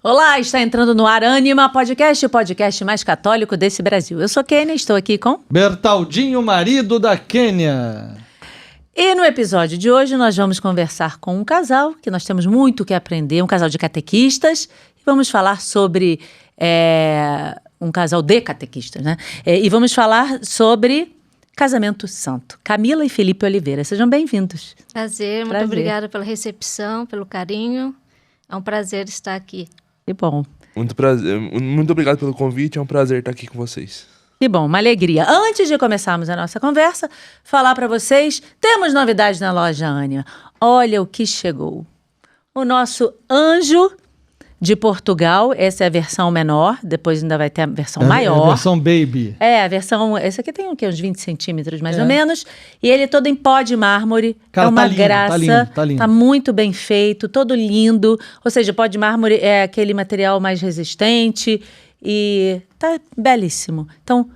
Olá, está entrando no ar Ânima Podcast, o podcast mais católico desse Brasil. Eu sou Kênia, estou aqui com... Bertaldinho, marido da Kênia. E no episódio de hoje nós vamos conversar com um casal, que nós temos muito que aprender, um casal de catequistas, e vamos falar sobre um casal de catequistas, né? E vamos falar sobre casamento santo. Camila e Felipe Oliveira, sejam bem-vindos. Prazer, muito obrigada pela recepção, pelo carinho. É um prazer estar aqui. Que bom. Muito prazer, muito obrigado pelo convite, é um prazer estar aqui com vocês. Que bom, uma alegria. Antes de começarmos a nossa conversa, falar para vocês, temos novidades na loja Ânima. Olha o que chegou. O nosso anjo de Portugal, essa é a versão menor, depois ainda vai ter a versão maior. É a versão baby. É, a versão... Esse aqui tem o quê? Uns 20 centímetros, mais ou menos. E ele é todo em pó de mármore. Cara, é uma tá lindo, graça. tá lindo. Tá muito bem feito, todo lindo. Ou seja, pó de mármore é aquele material mais resistente e tá belíssimo. Então,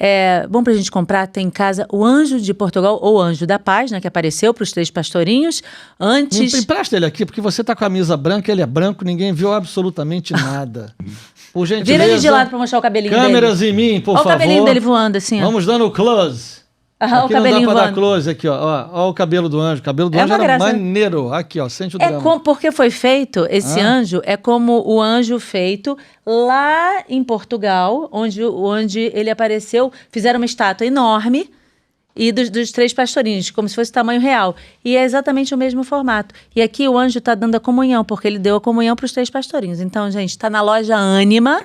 é bom pra gente comprar. Tem em casa o Anjo de Portugal, ou Anjo da Paz, né? Que apareceu pros 3 pastorinhos. Antes... Empresta ele aqui, porque você tá com a camisa branca, ele é branco, ninguém viu absolutamente nada. Por gentileza. Vira ele de lado pra mostrar o cabelinho câmeras dele. em mim, por Olha favor. o cabelinho dele voando assim, ó. Vamos dando close. Aham, aqui o cabelinho não dá pra voando. dar close aqui, ó. Ó o cabelo do anjo. O cabelo do É anjo uma era graça. maneiro. Aqui, ó, sente o drama. Porque foi feito, esse anjo é como o anjo feito lá em Portugal, onde ele apareceu, fizeram uma estátua enorme e dos 3 pastorinhos, como se fosse tamanho real. E é exatamente o mesmo formato. E aqui o anjo está dando a comunhão, porque ele deu a comunhão para os 3 pastorinhos. Então, gente, está na loja Ânima,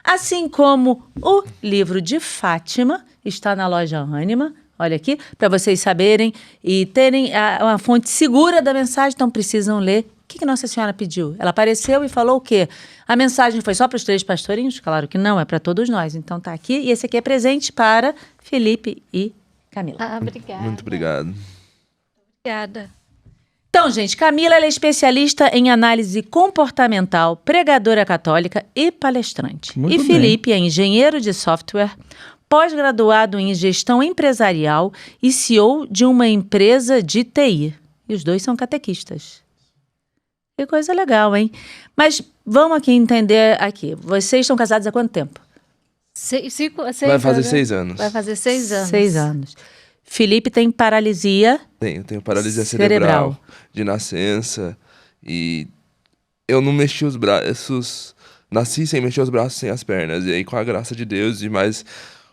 assim como o livro de Fátima está na loja Ânima. Olha aqui, para vocês saberem e terem uma fonte segura da mensagem, então precisam ler. O que Nossa Senhora pediu? Ela apareceu e falou o quê? A mensagem foi só para os 3 pastorinhos? Claro que não, é para todos nós. Então tá aqui, e esse aqui é presente para Felipe e Camila. Obrigada. Muito obrigado. Obrigada. Então, gente, Camila ela é especialista em análise comportamental, pregadora católica e palestrante. Muito e bem. Felipe é engenheiro de software, pós-graduado em gestão empresarial e CEO de uma empresa de TI. E os 2 são catequistas. Que coisa legal, hein? Mas vamos aqui entender aqui. Vocês estão casados há quanto tempo? Vai fazer 6 anos. Vai fazer 6 anos. 6 anos. Felipe tem paralisia Tenho paralisia cerebral de nascença e eu não mexi os braços, nasci sem mexer os braços, sem as pernas. E aí, com a graça de Deus e mais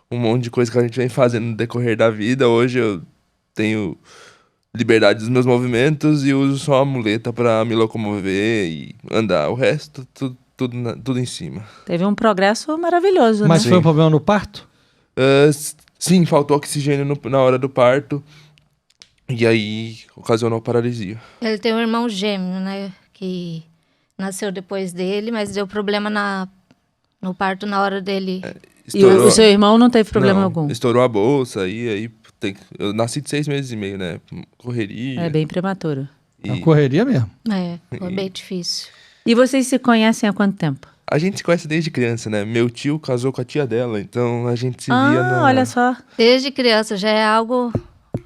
um monte de coisa que a gente vem fazendo no decorrer da vida, hoje eu tenho liberdade dos meus movimentos e uso só a muleta para me locomover e andar. O resto, tudo em cima. teve um progresso maravilhoso, Mas né? foi um problema no parto? Sim, faltou oxigênio na hora do parto e aí ocasionou paralisia. Ele tem um irmão gêmeo, né? Que nasceu depois dele, mas deu problema no parto na hora dele. E o seu irmão não teve problema algum? Estourou a bolsa e aí eu nasci de 6 meses e meio, né? Correria. É bem prematuro. É uma correria mesmo. Foi bem difícil. E vocês se conhecem há quanto tempo? A gente se conhece desde criança, né? Meu tio casou com a tia dela, então a gente se via olha só. Desde criança, já é algo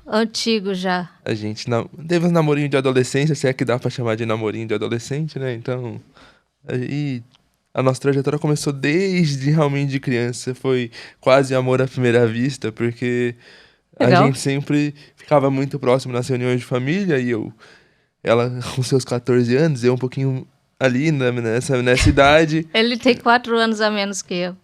antigo já. A gente teve uns namorinhos de adolescência, se é que dá pra chamar de namorinho de adolescente, né? Então, aí a nossa trajetória começou desde realmente de criança. Foi quase amor à primeira vista, porque Legal. a gente sempre ficava muito próximo nas reuniões de família e ela com seus 14 anos, eu um pouquinho ali nessa idade. Ele tem 4 anos a menos que eu.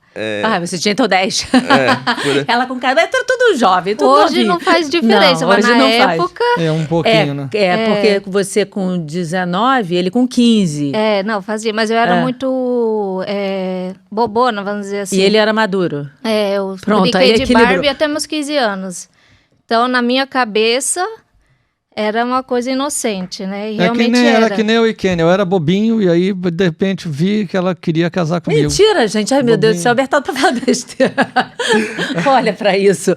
Você tinha então 10. Por- Ela com cara, é tudo jovem, tudo Hoje novinho. não faz diferença, Não, mas hoje na não faz. época... É um pouquinho, né? Porque você com 19, ele com 15. Não, fazia, mas eu era muito bobona, vamos dizer assim. E ele era maduro. Eu Pronto, brinquei aí de equilibrou. Barbie até meus 15 anos. Então, na minha cabeça, era uma coisa inocente, né? E realmente Era que nem eu e Kênia. Eu era bobinho e aí, de repente, vi que ela queria casar comigo. Mentira, gente. Ai, meu Deus do céu, Bertaldo pra falar besteira. Olha pra isso.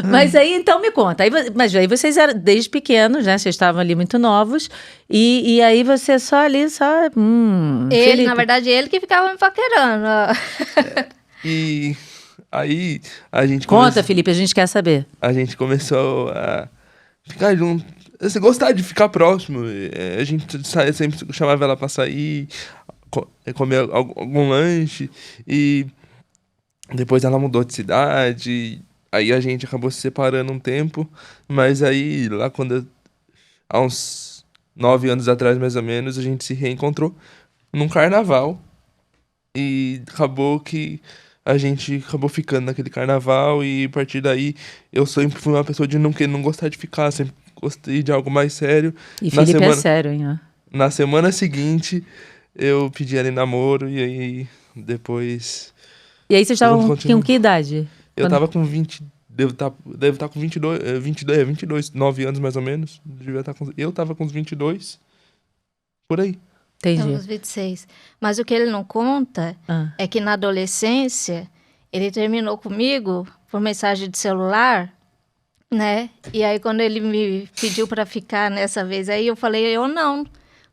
Mas aí, então, me conta. Mas aí vocês eram desde pequenos, né? Vocês estavam ali muito novos. E aí você só ali, Ele, Felipe. na verdade, ele que ficava me paquerando. E aí a gente Conta, Felipe, a gente quer saber. a gente começou a ficar junto, assim, gostar de ficar próximo. A gente sempre chamava ela pra sair. comer algum lanche. E depois ela mudou de cidade. Aí a gente acabou se separando um tempo. Mas aí, lá há uns 9 anos atrás, mais ou menos, a gente se reencontrou num carnaval. E acabou que a gente acabou ficando naquele carnaval. E a partir daí, eu sempre fui uma pessoa de não gostar de ficar. Sempre gostei de algo mais sério. E Felipe é sério, hein? Ó. Na semana seguinte, eu pedi ela em namoro. E aí, depois... E aí vocês estavam com que idade? Eu tava com 20... Devo estar com 22, 9 anos mais ou menos. Eu tava com uns 22, por aí. Entendi. Temos 26. Mas o que ele não conta é que na adolescência ele terminou comigo por mensagem de celular, né? E aí quando ele me pediu para ficar nessa vez aí, eu falei, eu não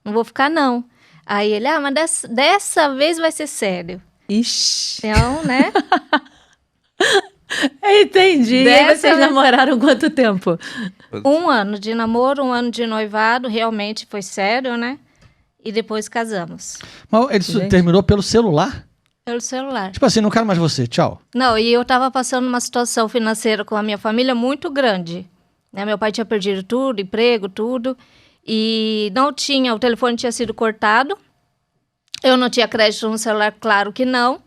vou ficar não. Aí ele, mas dessa vez vai ser sério. Ixi. Então, né? Entendi. E aí vocês namoraram quanto tempo? 1 ano de namoro, 1 ano de noivado, realmente foi sério, né? E depois casamos. Mas ele terminou pelo celular? Pelo celular. Tipo assim, não quero mais você, tchau. Não, e eu tava passando uma situação financeira com a minha família muito grande. Né? Meu pai tinha perdido tudo, emprego, tudo. E o telefone tinha sido cortado. Eu não tinha crédito no celular, claro que não.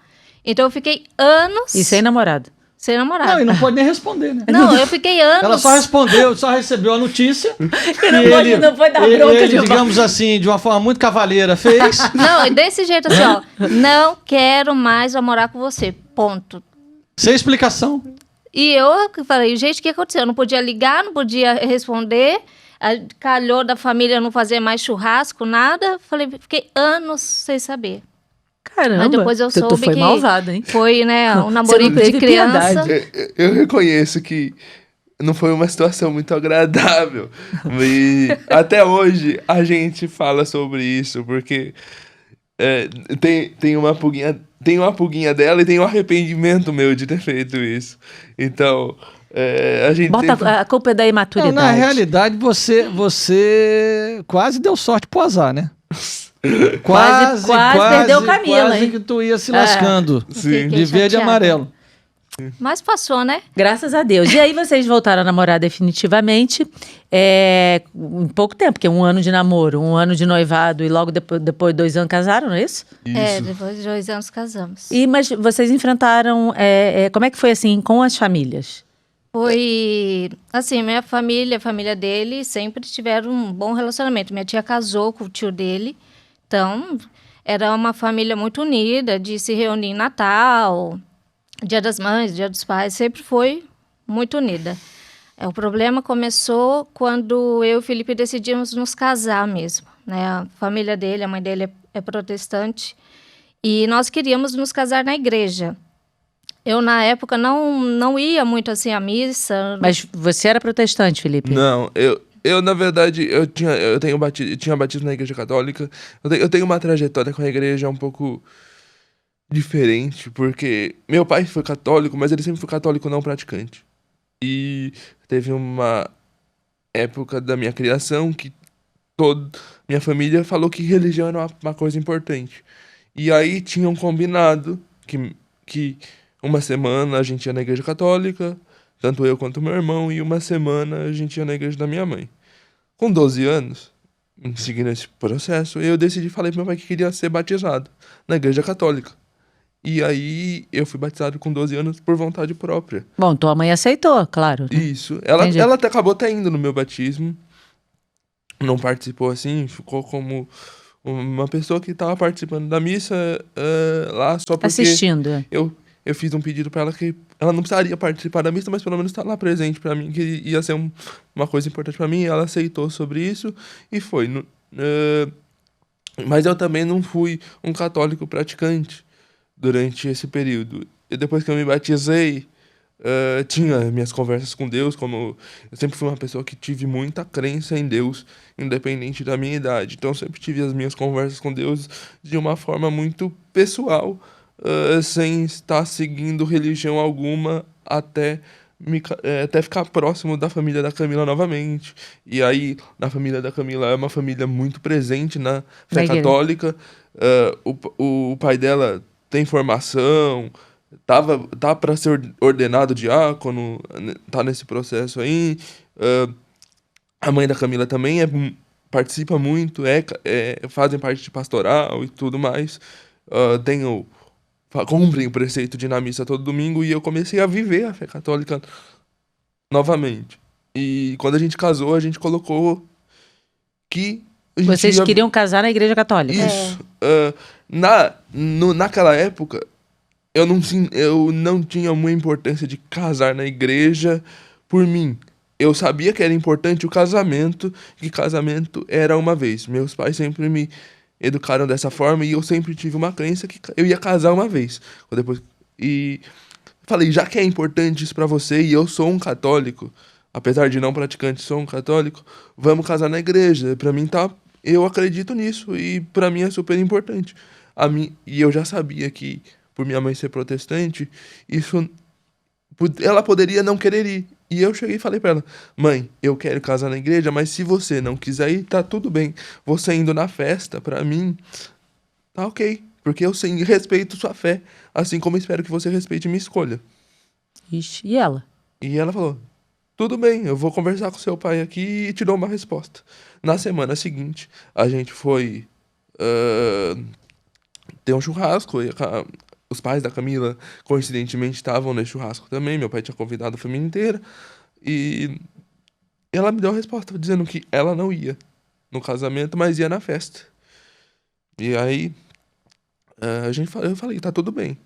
Então eu fiquei anos... E sem namorado? Sem namorado. Não, e não pode nem responder, né? Não, eu fiquei anos... Ela só respondeu, só recebeu a notícia. E não pode dar bronca de digamos assim, de uma forma muito cavaleira, fez. Não, e desse jeito assim, ó. Não quero mais namorar com você. Ponto. Sem explicação. E eu falei, gente, o que aconteceu? Eu não podia ligar, não podia responder. Calhou da família não fazer mais churrasco, nada. Falei, fiquei anos sem saber. Caramba, mas depois eu soube tu foi que malvado, hein? Foi, né, um namorinho de criança. Eu reconheço que não foi uma situação muito agradável. E até hoje a gente fala sobre isso, porque tem uma pulguinha dela e tem um arrependimento meu de ter feito isso. Então, a gente... A culpa é da imaturidade. Não, na realidade, você quase deu sorte pro azar, né? Quase perdeu Camila, quase hein? que tu ia se lascando. Sim. De verde e amarelo. Mas passou, né? Graças a Deus. E aí vocês voltaram a namorar definitivamente em pouco tempo, porque 1 ano de namoro, 1 ano de noivado e logo depois 2 anos casaram, não é isso? Isso. Depois de 2 anos casamos. Mas vocês enfrentaram, como é que foi assim com as famílias? Foi, assim, minha família, a família dele sempre tiveram um bom relacionamento. Minha tia casou com o tio dele, então era uma família muito unida, de se reunir em Natal, Dia das Mães, Dia dos Pais, sempre foi muito unida. O problema começou quando eu e o Felipe decidimos nos casar mesmo, né? A família dele, a mãe dele é protestante, e nós queríamos nos casar na igreja. Eu, na época, não ia muito assim à missa. Mas você era protestante, Felipe? Não, eu na verdade, eu tinha batismo na igreja católica. Eu tenho uma trajetória com a igreja um pouco diferente, porque meu pai foi católico, mas ele sempre foi católico não praticante. E teve uma época da minha criação que toda minha família falou que religião era uma coisa importante. E aí tinham combinado que uma semana a gente ia na igreja católica, tanto eu quanto meu irmão, e uma semana a gente ia na igreja da minha mãe. Com 12 anos, seguindo esse processo, eu falei pro meu pai que queria ser batizado na igreja católica. E aí eu fui batizado com 12 anos por vontade própria. Bom, tua mãe aceitou, claro. Né? Isso. Ela acabou até indo no meu batismo. Não participou assim, ficou como uma pessoa que estava participando da missa lá só porque... Assistindo. Eu fiz um pedido para ela que ela não precisaria participar da missa, mas pelo menos estar lá presente para mim, que ia ser uma coisa importante para mim. Ela aceitou sobre isso e foi. Mas eu também não fui um católico praticante durante esse período. E depois que eu me batizei, tinha minhas conversas com Deus, como eu sempre fui uma pessoa que tive muita crença em Deus, independente da minha idade. Então eu sempre tive as minhas conversas com Deus de uma forma muito pessoal, sem estar seguindo religião alguma até até ficar próximo da família da Camila novamente. E aí, na família da Camila é uma família muito presente na fé igreja. católica. O pai dela tem formação, tá para ser ordenado diácono, tá nesse processo aí. A mãe da Camila também participa muito, fazem parte de pastoral e tudo mais. Cumprem o preceito de ir na missa todo domingo e eu comecei a viver a fé católica novamente. E quando a gente casou, a gente colocou que a gente Vocês ia... queriam casar na igreja católica? Isso. Naquela época, eu não tinha uma importância de casar na igreja por mim. Eu sabia que era importante o casamento, que casamento era uma vez. Meus pais sempre me educaram dessa forma e eu sempre tive uma crença que eu ia casar uma vez. E falei, já que é importante isso pra você e eu sou um católico, apesar de não praticante, sou um católico, vamos casar na igreja. Pra mim eu acredito nisso e pra mim é super importante. E eu já sabia que, por minha mãe ser protestante, ela poderia não querer ir. E eu cheguei e falei pra ela, mãe, eu quero casar na igreja, mas se você não quiser ir, tá tudo bem. Você indo na festa, pra mim, tá ok. Porque eu respeito sua fé, assim como espero que você respeite minha escolha. Ixi, e ela? E ela falou, tudo bem, eu vou conversar com seu pai aqui e te dou uma resposta. Na semana seguinte, a gente foi ter um churrasco, os pais da Camila, coincidentemente, estavam nesse churrasco também. Meu pai tinha convidado a família inteira. E ela me deu a resposta, dizendo que ela não ia no casamento, mas ia na festa. E aí, eu falei, tá tudo bem.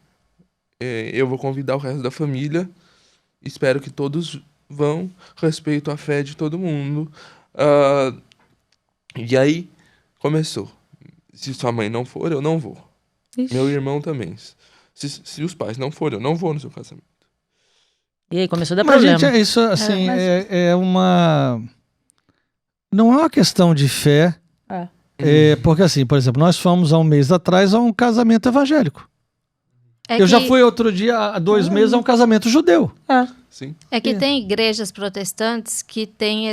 Eu vou convidar o resto da família. Espero que todos vão. Respeito a fé de todo mundo. E aí, começou. Se sua mãe não for, eu não vou. Ixi. Meu irmão também. Se os pais não forem, eu não vou no seu casamento. E aí começou a dar Mas, problema. gente, isso assim, mas- é uma... Não é uma questão de fé, porque assim, por exemplo, nós fomos há um mês atrás a um casamento evangélico. Eu já fui outro dia, há 2 meses, a um casamento judeu. Sim. É que tem igrejas protestantes que têm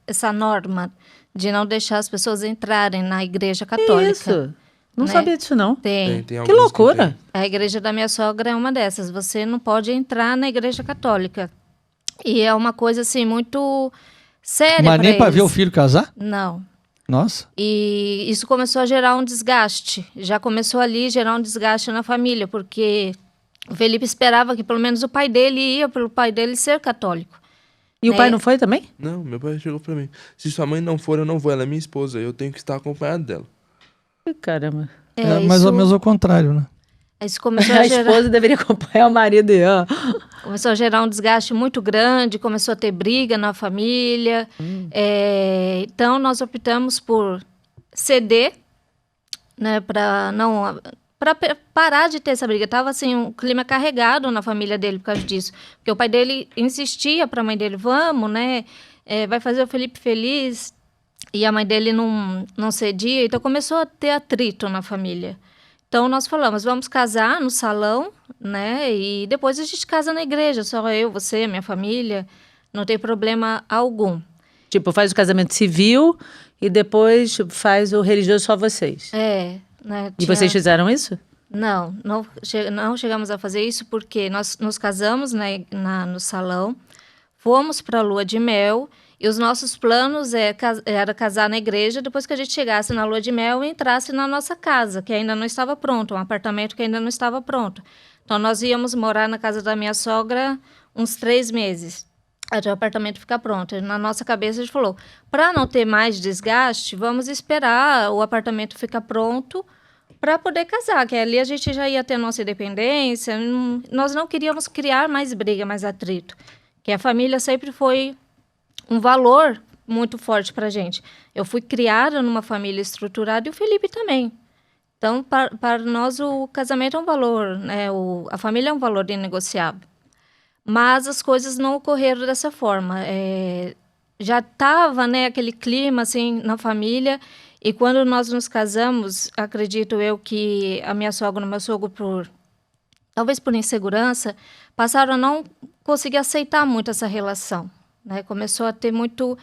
essa norma de não deixar as pessoas entrarem na igreja católica. Isso. Não Né? sabia disso, não. Tem. Tem Que alguns loucura. A igreja da minha sogra é uma dessas. Você não pode entrar na igreja católica. E é uma coisa, assim, muito séria Mas nem para ver o eles. filho casar? Não. Nossa. E isso começou a gerar um desgaste. Já começou ali a gerar um desgaste na família, porque o Felipe esperava que pelo menos o pai dele ia, pelo pai dele ser católico. E o pai não foi também? Não, meu pai chegou pra mim. Se sua mãe não for, eu não vou. Ela é minha esposa. Eu tenho que estar acompanhado dela. Ih, caramba. É mais ou menos ao contrário, né? Isso começou A a gerar... esposa deveria acompanhar o marido. Começou a gerar um desgaste muito grande, começou a ter briga na família. Então, nós optamos por ceder, né, para parar de ter essa briga. Tava assim, um clima carregado na família dele por causa disso. Porque o pai dele insistia para a mãe dele, vamos, né, vai fazer o Felipe feliz. E a mãe dele não cedia, então começou a ter atrito na família. Então, nós falamos, vamos casar no salão, né? E depois a gente casa na igreja, só eu, você, minha família, não tem problema algum. Tipo, faz o casamento civil e depois faz o religioso só vocês. Né? E vocês fizeram isso? Não chegamos a fazer isso porque nós nos casamos no salão, fomos para a lua de mel. E os nossos planos era casar na igreja depois que a gente chegasse na lua de mel e entrasse na nossa casa, que ainda não estava pronto, um apartamento que ainda não estava pronto. Então, nós íamos morar na casa da minha sogra uns 3 meses, até o apartamento ficar pronto. E na nossa cabeça, a gente falou, para não ter mais desgaste, vamos esperar o apartamento ficar pronto para poder casar, que ali a gente já ia ter nossa independência. Nós não queríamos criar mais briga, mais atrito, que a família sempre foi um valor muito forte para a gente. Eu fui criada numa família estruturada e o Felipe também. Então, para nós, o casamento é um valor, né? A família é um valor inegociável. Mas as coisas não ocorreram dessa forma. Já estava, né, aquele clima assim, na família, e quando nós nos casamos, acredito eu que a minha sogra e o meu sogro, talvez por insegurança, passaram a não conseguir aceitar muito essa relação, né? Começou a ter muito,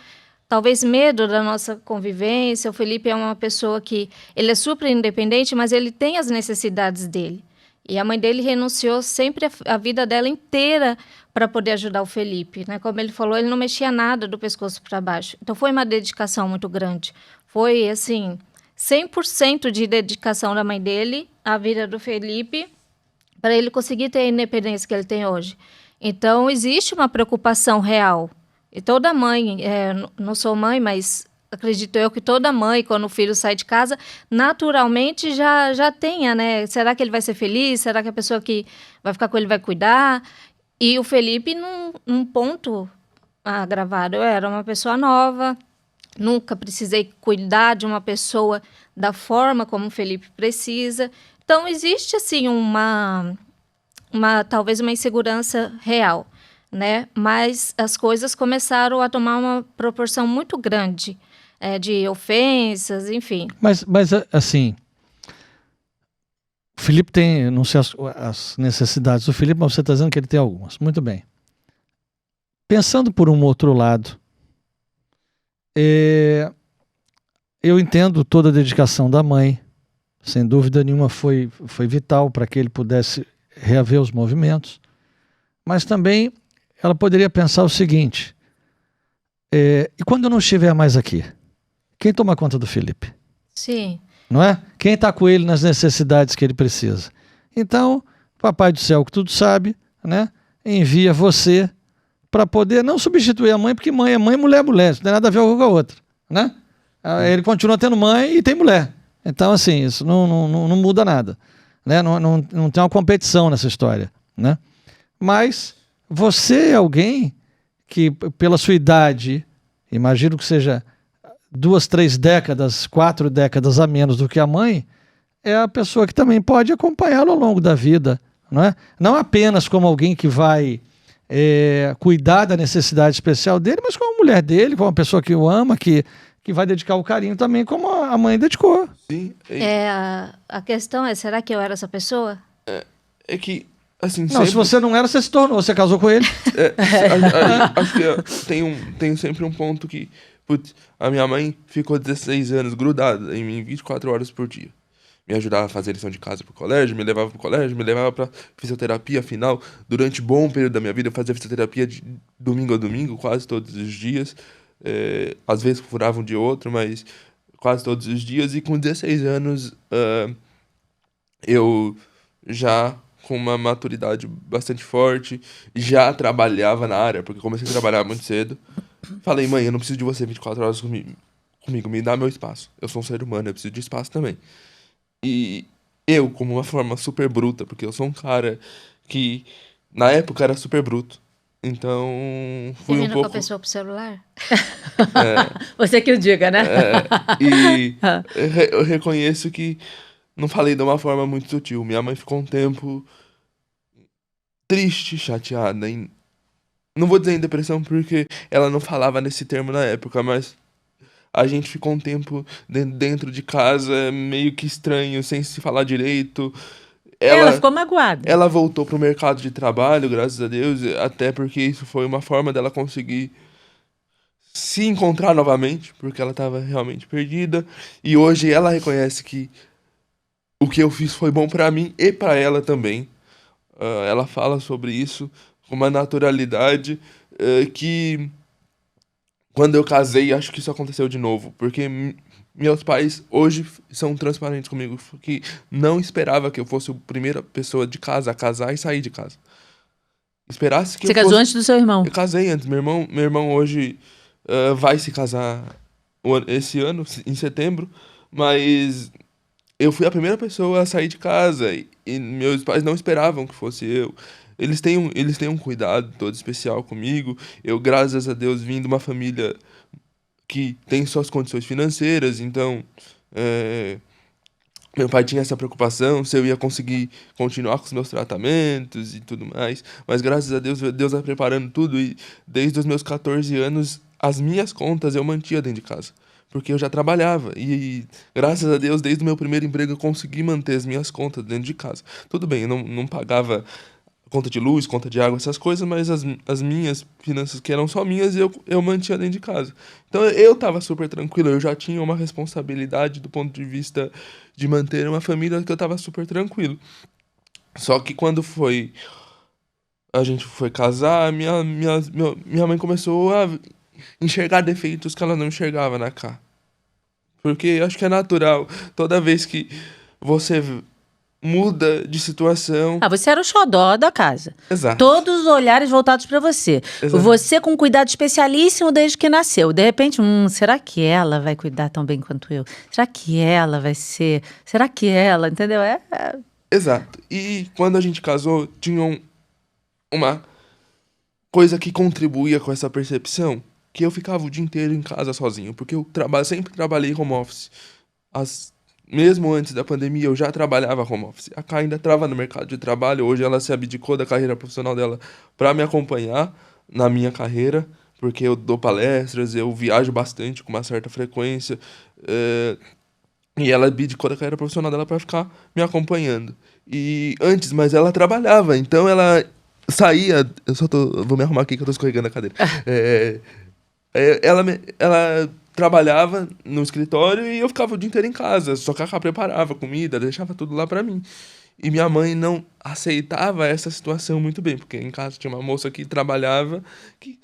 talvez, medo da nossa convivência. O Felipe é uma pessoa que ele é super independente, mas ele tem as necessidades dele. E a mãe dele renunciou sempre a vida dela inteira para poder ajudar o Felipe, né? Como ele falou, ele não mexia nada do pescoço para baixo. Então foi uma dedicação muito grande. Foi, assim, 100% de dedicação da mãe dele à vida do Felipe para ele conseguir ter a independência que ele tem hoje. Então, existe uma preocupação real. E toda mãe, não sou mãe, mas acredito eu que toda mãe, quando o filho sai de casa, naturalmente já tenha, né? Será que ele vai ser feliz? Será que a pessoa que vai ficar com ele vai cuidar? E o Felipe, num ponto agravado, eu era uma pessoa nova, nunca precisei cuidar de uma pessoa da forma como o Felipe precisa. Então, existe, assim, talvez uma insegurança real, né? Mas as coisas começaram a tomar uma proporção muito grande, de ofensas, enfim. Mas assim, o Felipe tem, não sei as necessidades do Felipe, mas você está dizendo que ele tem algumas. Muito bem. Pensando por um outro lado, eu entendo toda a dedicação da mãe, sem dúvida nenhuma foi vital para que ele pudesse reaver os movimentos, mas também ela poderia pensar o seguinte, e quando eu não estiver mais aqui, quem toma conta do Felipe? Sim. Não é? Quem está com ele nas necessidades que ele precisa? Então, Papai do Céu, que tudo sabe, né, envia você para poder não substituir a mãe, porque mãe é mãe, mulher é mulher, isso não tem nada a ver uma com a outra, né? Ele continua tendo mãe e tem mulher. Então, assim, isso não muda nada, né? Não tem uma competição nessa história, né? Mas você é alguém que, pela sua idade, imagino que seja 2, 3 décadas, 4 décadas a menos do que a mãe, é a pessoa que também pode acompanhá-lo ao longo da vida, não é? Não apenas como alguém que vai cuidar da necessidade especial dele, mas como a mulher dele, como uma pessoa que o ama, que vai dedicar o carinho também como a mãe dedicou. Sim. A questão é, será que eu era essa pessoa? É que, assim... Não, se você não era, você se tornou, você casou com ele. Acho que tem sempre um ponto que... Putz, a minha mãe ficou 16 anos grudada em mim 24 horas por dia. Me ajudava a fazer lição de casa pro colégio, me levava pro colégio, me levava pra fisioterapia. Afinal, durante bom período da minha vida, eu fazia fisioterapia de domingo a domingo, quase todos os dias. Às vezes furava um dia ou outro, mas quase todos os dias. E com 16 anos, eu já, com uma maturidade bastante forte, já trabalhava na área, porque comecei a trabalhar muito cedo. Falei, mãe, eu não preciso de você 24 horas comigo, me dá meu espaço. Eu sou um ser humano, eu preciso de espaço também. E eu, como uma forma super bruta, porque eu sou um cara que, na época, era super bruto. Então, fui um pouco... com a pessoa pro celular? Você que o diga, né? Eu reconheço que não falei de uma forma muito sutil. Minha mãe ficou um tempo triste, chateada. Não vou dizer em depressão, porque ela não falava nesse termo na época, mas... A gente ficou um tempo dentro de casa, meio que estranho, sem se falar direito. Ela ficou magoada. Ela voltou pro mercado de trabalho, graças a Deus, até porque isso foi uma forma dela conseguir se encontrar novamente, porque ela estava realmente perdida. E hoje ela reconhece que o que eu fiz foi bom para mim e para ela também. Ela fala sobre isso com uma naturalidade que... Quando eu casei, acho que isso aconteceu de novo, porque meus pais hoje são transparentes comigo, que não esperava que eu fosse a primeira pessoa de casa a casar e sair de casa. Esperasse que Você casou antes do seu irmão? Eu casei antes. Meu irmão hoje vai se casar esse ano, em setembro, mas eu fui a primeira pessoa a sair de casa e meus pais não esperavam que fosse eu. Eles têm um cuidado todo especial comigo. Eu, graças a Deus, vim de uma família que tem suas condições financeiras. Então, meu pai tinha essa preocupação se eu ia conseguir continuar com os meus tratamentos e tudo mais. Mas, graças a Deus, Deus vai preparando tudo. E desde os meus 14 anos, as minhas contas eu mantinha dentro de casa. Porque eu já trabalhava. E, graças a Deus, desde o meu primeiro emprego, eu consegui manter as minhas contas dentro de casa. Tudo bem, eu não pagava... conta de luz, conta de água, essas coisas, mas as minhas finanças, que eram só minhas, eu mantinha dentro de casa. Então eu tava super tranquilo, eu já tinha uma responsabilidade do ponto de vista de manter uma família, que eu tava super tranquilo. Só que quando a gente foi casar, minha mãe começou a enxergar defeitos que ela não enxergava na Cá. Porque acho que é natural, toda vez que você muda de situação. Você era o xodó da casa. Exato. Todos os olhares voltados para você. Exato. Você com cuidado especialíssimo desde que nasceu. De repente, será que ela vai cuidar tão bem quanto eu? Será que ela vai ser? Será que ela, entendeu? Exato. E quando a gente casou, tinha uma coisa que contribuía com essa percepção, que eu ficava o dia inteiro em casa sozinho, porque eu sempre trabalhei home office. Mesmo antes da pandemia, eu já trabalhava home office. A Cá ainda estava no mercado de trabalho. Hoje ela se abdicou da carreira profissional dela para me acompanhar na minha carreira, porque eu dou palestras, eu viajo bastante com uma certa frequência. E ela abdicou da carreira profissional dela para ficar me acompanhando. Mas ela trabalhava, então ela saía... Vou me arrumar aqui que eu tô escorregando a cadeira. Ela trabalhava no escritório e eu ficava o dia inteiro em casa. Só que ela preparava comida, deixava tudo lá pra mim. E minha mãe não aceitava essa situação muito bem, porque em casa tinha uma moça que trabalhava, que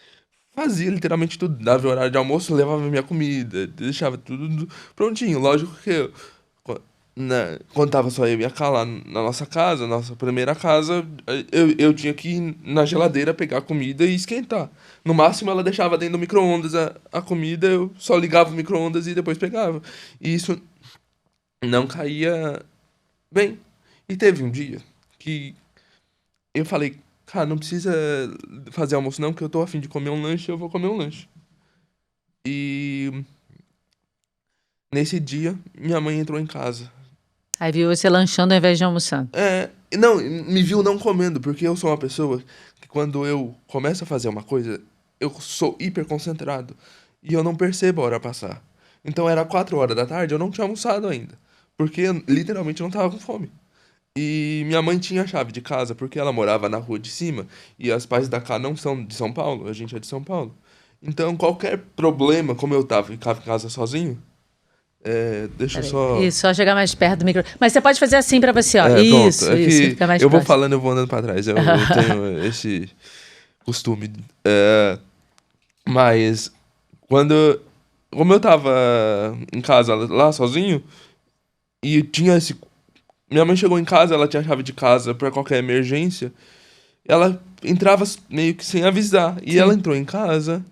fazia literalmente tudo. Dava o horário de almoço, levava minha comida, deixava tudo prontinho. Lógico que quando tava só eu e a Cá lá na nossa casa, nossa primeira casa, eu tinha que ir na geladeira pegar a comida e esquentar. No máximo, ela deixava dentro do micro-ondas a comida, eu só ligava o micro-ondas e depois pegava. E isso não caía bem. E teve um dia que eu falei, cara, não precisa fazer almoço não, que eu tô a fim de comer um lanche, eu vou comer um lanche. E nesse dia, minha mãe entrou em casa. Aí viu você lanchando ao invés de almoçando. Não, me viu não comendo, porque eu sou uma pessoa que quando eu começo a fazer uma coisa, eu sou hiper concentrado e eu não percebo a hora passar. Então era 4 horas da tarde, eu não tinha almoçado ainda, porque literalmente eu não tava com fome. E minha mãe tinha a chave de casa, porque ela morava na rua de cima, e os pais da Cá não são de São Paulo, a gente é de São Paulo. Então qualquer problema, como eu tava em casa sozinho, deixa eu só... Isso, só chegar mais perto do micro. Mas você pode fazer assim pra você, ó. Isso, isso, fica mais eu vou próximo. falando, eu vou andando pra trás. Eu tenho esse costume. Mas como eu tava em casa lá sozinho, e tinha minha mãe chegou em casa, ela tinha a chave de casa pra qualquer emergência, ela entrava meio que sem avisar. E ela entrou em casa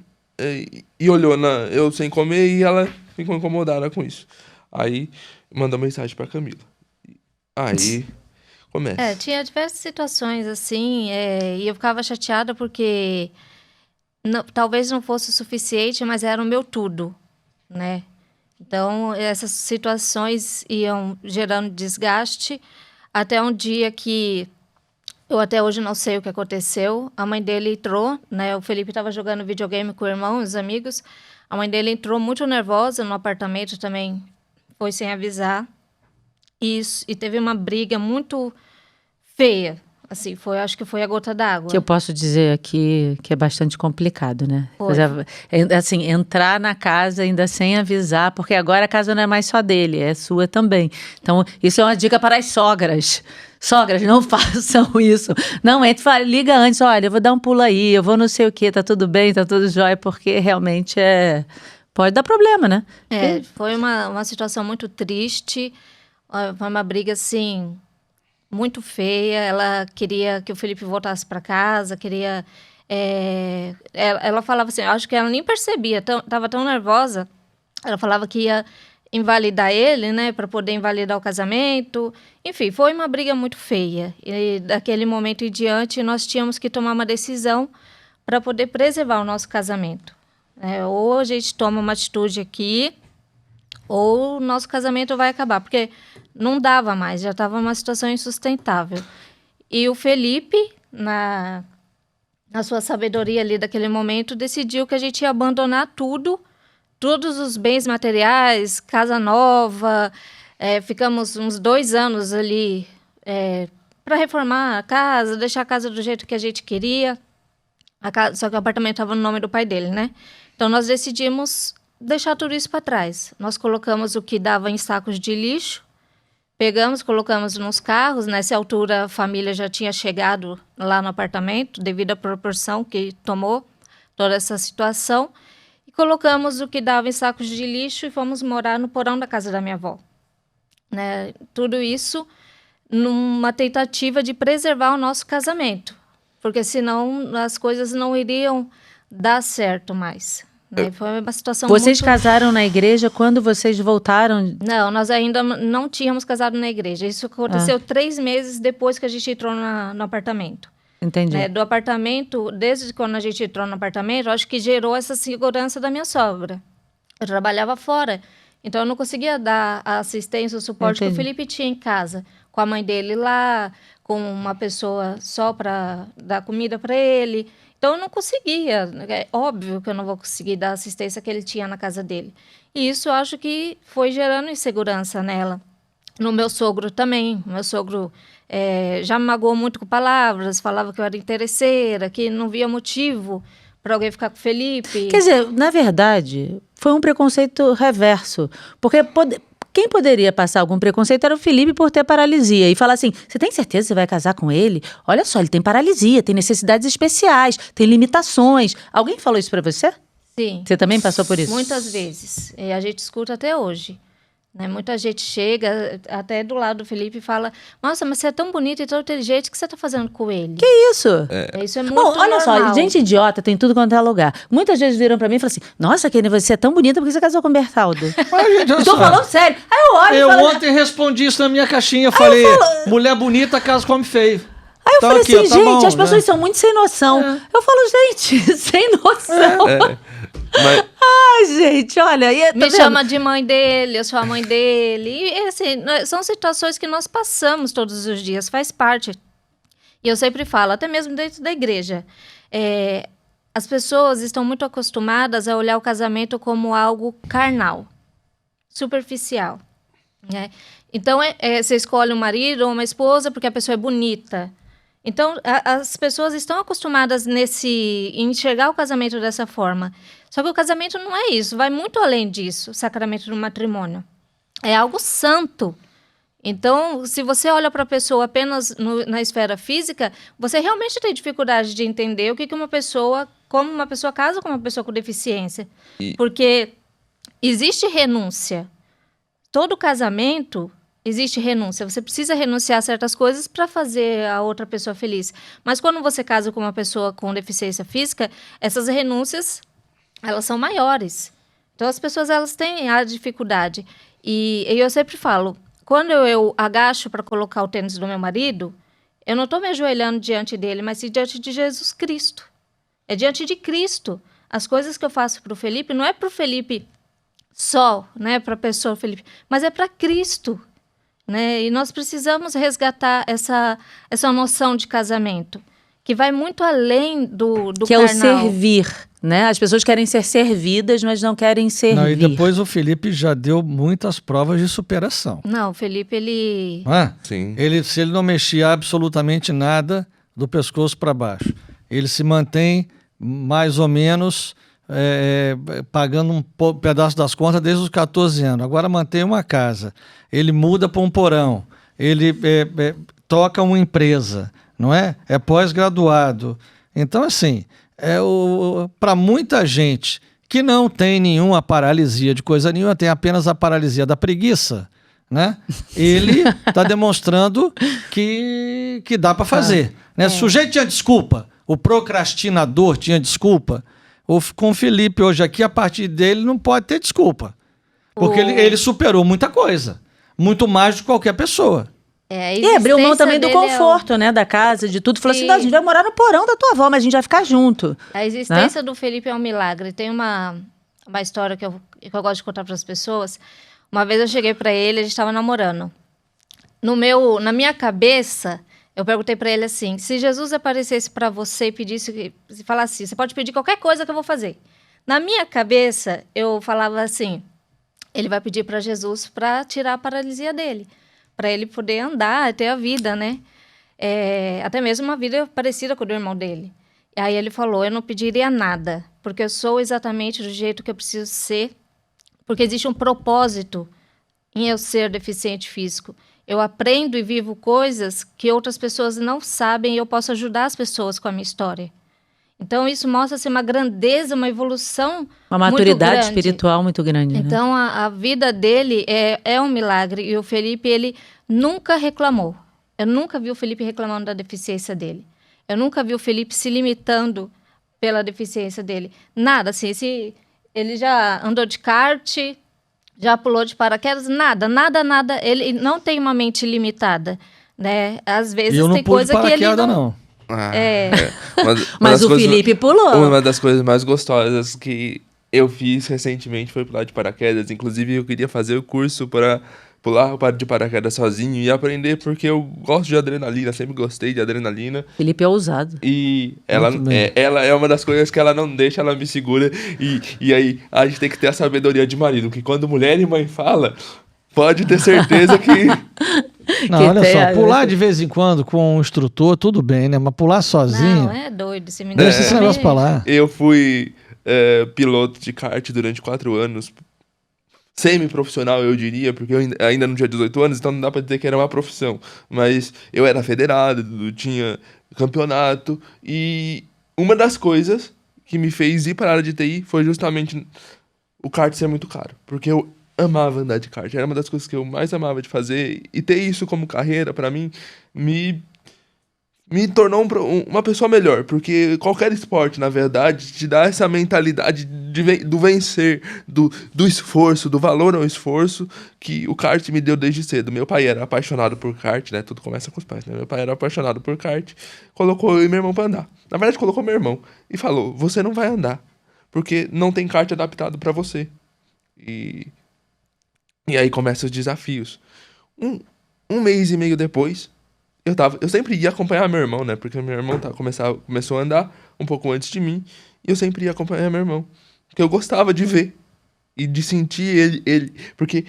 e olhou eu sem comer, e ela ficou incomodada com isso. Aí mandou mensagem pra Camila. Aí começa. Tinha diversas situações assim, e eu ficava chateada porque talvez não fosse o suficiente, mas era o meu tudo, né? Então, essas situações iam gerando desgaste até um dia que eu até hoje não sei o que aconteceu. A mãe dele entrou, né? O Felipe estava jogando videogame com o irmão, os amigos. A mãe dele entrou muito nervosa no apartamento também, foi sem avisar. E teve uma briga muito feia. Assim, acho que foi a gota d'água. Que eu posso dizer aqui que é bastante complicado, né? Assim, entrar na casa ainda sem avisar, porque agora a casa não é mais só dele, é sua também. Então, isso é uma dica para as sogras. Sogras, não façam isso. Não entre, liga antes, olha, eu vou dar um pulo aí, eu vou não sei o quê, tá tudo bem, tá tudo jóia, porque realmente pode dar problema, né? Foi uma situação muito triste, foi uma briga, assim, muito feia. Ela queria que o Felipe voltasse para casa, queria... ela falava assim, acho que ela nem percebia, estava tão nervosa, ela falava que ia invalidar ele, né, para poder invalidar o casamento. Enfim, foi uma briga muito feia. E daquele momento em diante, nós tínhamos que tomar uma decisão para poder preservar o nosso casamento. Ou a gente toma uma atitude aqui, ou o nosso casamento vai acabar, porque não dava mais, já estava uma situação insustentável. E o Felipe, na sua sabedoria ali daquele momento, decidiu que a gente ia abandonar tudo, todos os bens materiais, casa nova. Ficamos uns 2 anos ali para reformar a casa, deixar a casa do jeito que a gente queria. Só que o apartamento estava no nome do pai dele, né? Então, nós decidimos deixar tudo isso para trás. Nós colocamos o que dava em sacos de lixo, pegamos, colocamos nos carros. Nessa altura, a família já tinha chegado lá no apartamento, devido à proporção que tomou toda essa situação. E colocamos o que dava em sacos de lixo e fomos morar no porão da casa da minha avó. Né? Tudo isso numa tentativa de preservar o nosso casamento, porque senão as coisas não iriam dar certo mais. Né? Foi uma situação Vocês muito... casaram na igreja quando vocês voltaram? Não, nós ainda não tínhamos casado na igreja. Isso aconteceu 3 meses depois que a gente entrou no apartamento. Entendi. Né? Do apartamento, desde quando a gente entrou no apartamento, acho que gerou essa segurança da minha sogra. Eu trabalhava fora, então eu não conseguia dar a assistência, o suporte que o Felipe tinha em casa, com a mãe dele lá, com uma pessoa só para dar comida para ele. Então eu não conseguia, é óbvio que eu não vou conseguir dar a assistência que ele tinha na casa dele. E isso eu acho que foi gerando insegurança nela. No meu sogro também. Meu sogro já me magoou muito com palavras, falava que eu era interesseira, que não via motivo para alguém ficar com o Felipe. Quer dizer, na verdade, foi um preconceito reverso. Porque quem poderia passar algum preconceito era o Felipe por ter paralisia. E falar assim, você tem certeza que você vai casar com ele? Olha só, ele tem paralisia, tem necessidades especiais, tem limitações. Alguém falou isso pra você? Sim. Você também passou por isso? Muitas vezes. E a gente escuta até hoje. Né? Muita gente chega até do lado do Felipe e fala, nossa, mas você é tão bonito e tão inteligente, o que você tá fazendo com ele? Que isso? Isso é muito Bom, olha normal. só, gente idiota tem tudo quanto é lugar. Muitas vezes viram pra mim e falam assim, nossa, Kenny, você é tão bonita, por que você casou com o Bertaldo? Mas, gente, olha Tô só. falando sério. Aí eu olho e falo... ontem respondi isso na minha caixinha, eu falei, mulher bonita, casa come feio. Aí eu Então, falei aqui, assim, ó, tá gente, bom, as pessoas né? são muito sem noção. Eu falo, gente, sem noção. Mas Ai, gente, olha... E, Me chama de mãe dele, eu sou a mãe dele. E assim, são situações que nós passamos todos os dias, faz parte. E eu sempre falo, até mesmo dentro da igreja, as pessoas estão muito acostumadas a olhar o casamento como algo carnal, superficial. Né? Então, você escolhe um marido ou uma esposa porque a pessoa é bonita. Então, as pessoas estão acostumadas em enxergar o casamento dessa forma. Só que o casamento não é isso, vai muito além disso, o sacramento do matrimônio. É algo santo. Então, se você olha para a pessoa apenas na esfera física, você realmente tem dificuldade de entender o que uma pessoa, como uma pessoa casa com uma pessoa com deficiência. Porque existe renúncia. Todo casamento... existe renúncia. Você precisa renunciar a certas coisas para fazer a outra pessoa feliz. Mas quando você casa com uma pessoa com deficiência física, essas renúncias, elas são maiores. Então, as pessoas, elas têm a dificuldade. E eu sempre falo, quando eu agacho para colocar o tênis do meu marido, eu não estou me ajoelhando diante dele, mas sim diante de Jesus Cristo. É diante de Cristo. As coisas que eu faço para o Felipe, não é para o Felipe só, né, para a pessoa Felipe, mas é para Cristo. Né? E nós precisamos resgatar essa noção de casamento, que vai muito além do que carnal. É o servir, né? As pessoas querem ser servidas, mas não querem servir. Não, e depois o Felipe já deu muitas provas de superação. Não, o Felipe, ele... Sim. Se ele não mexia absolutamente nada do pescoço para baixo, ele se mantém mais ou menos... pagando um pedaço das contas desde os 14 anos. Agora mantém uma casa. Ele muda para um porão. Ele toca uma empresa, não é? É pós-graduado. Então, assim, para muita gente que não tem nenhuma paralisia de coisa nenhuma, tem apenas a paralisia da preguiça, né? Ele está demonstrando que dá para fazer. Né? O sujeito tinha desculpa. O procrastinador tinha desculpa. Com o Felipe hoje aqui, a partir dele não pode ter desculpa. Porque ele superou muita coisa. Muito mais do que qualquer pessoa. E abriu mão também do conforto, né? Da casa, de tudo. Falou assim, não, a gente vai morar no porão da tua avó, mas a gente vai ficar junto. A existência do Felipe é um milagre. Tem uma história que eu gosto de contar para as pessoas. Uma vez eu cheguei para ele, a gente estava namorando. Na minha cabeça... eu perguntei para ele assim, se Jesus aparecesse para você e pedisse, se falasse assim, você pode pedir qualquer coisa que eu vou fazer. Na minha cabeça, eu falava assim, ele vai pedir para Jesus para tirar a paralisia dele, para ele poder andar, ter a vida, né? até mesmo uma vida parecida com a do irmão dele. E aí ele falou, eu não pediria nada, porque eu sou exatamente do jeito que eu preciso ser, porque existe um propósito em eu ser deficiente físico. Eu aprendo e vivo coisas que outras pessoas não sabem e eu posso ajudar as pessoas com a minha história. Então, isso mostra assim, uma grandeza, uma evolução uma maturidade espiritual muito grande. Então, né? a vida dele é um milagre. E o Felipe, ele nunca reclamou. Eu nunca vi o Felipe reclamando da deficiência dele. Eu nunca vi o Felipe se limitando pela deficiência dele. Nada, assim, ele já andou de kart, já pulou de paraquedas, nada. Ele não tem uma mente limitada, né? Às vezes tem coisa que ele não... Mas o Felipe pulou. Uma das coisas mais gostosas que eu fiz recentemente foi pular de paraquedas. Inclusive, eu queria fazer o curso para pular de paraquedas sozinho e aprender, porque eu gosto de adrenalina, sempre gostei de adrenalina. Felipe é ousado. E ela é uma das coisas que ela não deixa, ela me segura. E aí, a gente tem que ter a sabedoria de marido, que quando mulher e mãe fala, pode ter certeza que... Não, olha só, pular de vez em quando com um instrutor, tudo bem, né? Mas pular sozinho... Não, é doido esse menino. Deixa esse negócio pra lá. Eu fui piloto de kart durante 4 anos. Semi-profissional, eu diria, porque eu ainda não tinha 18 anos, então não dá pra dizer que era uma profissão. Mas eu era federado, tinha campeonato, e uma das coisas que me fez ir para a área de TI foi justamente o kart ser muito caro. Porque eu amava andar de kart, era uma das coisas que eu mais amava de fazer, e ter isso como carreira, pra mim, me tornou uma pessoa melhor, porque qualquer esporte, na verdade, te dá essa mentalidade do vencer, do esforço, do valor ao esforço, que o kart me deu desde cedo. Meu pai era apaixonado por kart, né? Tudo começa com os pais, né? Meu pai era apaixonado por kart, colocou eu e meu irmão pra andar. Na verdade, colocou meu irmão e falou, você não vai andar, porque não tem kart adaptado pra você. E aí começam os desafios. Um mês e meio depois, eu sempre ia acompanhar meu irmão, né? Porque meu irmão começou a andar um pouco antes de mim. E eu sempre ia acompanhar meu irmão. Porque eu gostava de ver. E de sentir ele. Porque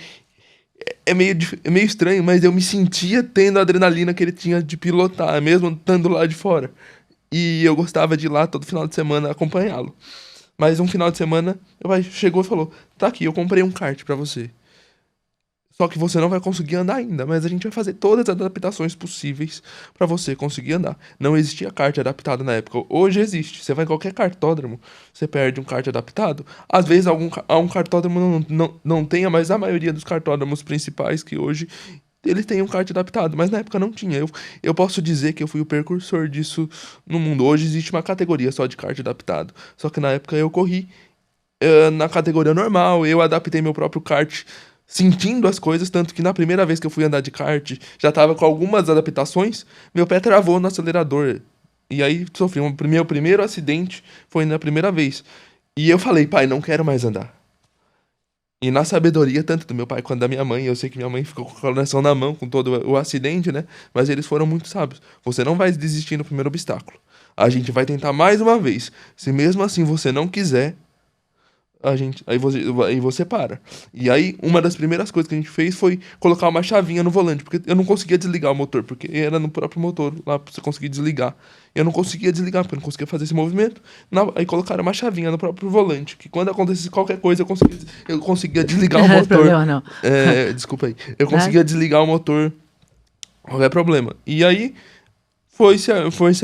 é meio estranho, mas eu me sentia tendo a adrenalina que ele tinha de pilotar, mesmo estando lá de fora. E eu gostava de ir lá todo final de semana acompanhá-lo. Mas um final de semana, meu pai chegou e falou, tá aqui, eu comprei um kart pra você. Só que você não vai conseguir andar ainda, mas a gente vai fazer todas as adaptações possíveis pra você conseguir andar. Não existia kart adaptado na época. Hoje existe. Você vai em qualquer kartódromo, você perde um kart adaptado. Às vezes um kartódromo não tenha, mas a maioria dos kartódromos principais que hoje eles têm um kart adaptado, mas na época não tinha. Eu posso dizer que eu fui o precursor disso no mundo. Hoje existe uma categoria só de kart adaptado. Só que na época eu corri na categoria normal, eu adaptei meu próprio kart sentindo as coisas, tanto que na primeira vez que eu fui andar de kart, já tava com algumas adaptações, meu pé travou no acelerador. E aí sofri meu primeiro acidente, foi na primeira vez. E eu falei, pai, não quero mais andar. E na sabedoria, tanto do meu pai quanto da minha mãe, eu sei que minha mãe ficou com o coração na mão com todo o acidente, né? Mas eles foram muito sábios. Você não vai desistir no primeiro obstáculo. A gente vai tentar mais uma vez. Se mesmo assim você não quiser, aí você para. E aí, uma das primeiras coisas que a gente fez foi colocar uma chavinha no volante, porque eu não conseguia desligar o motor, porque era no próprio motor, lá pra você conseguir desligar. Eu não conseguia desligar, porque eu não conseguia fazer esse movimento. Aí colocaram uma chavinha no próprio volante, que quando acontecesse qualquer coisa, eu conseguia desligar o motor. Problema, não. Desculpa aí. Eu conseguia desligar o motor, qualquer problema. E aí, foi-se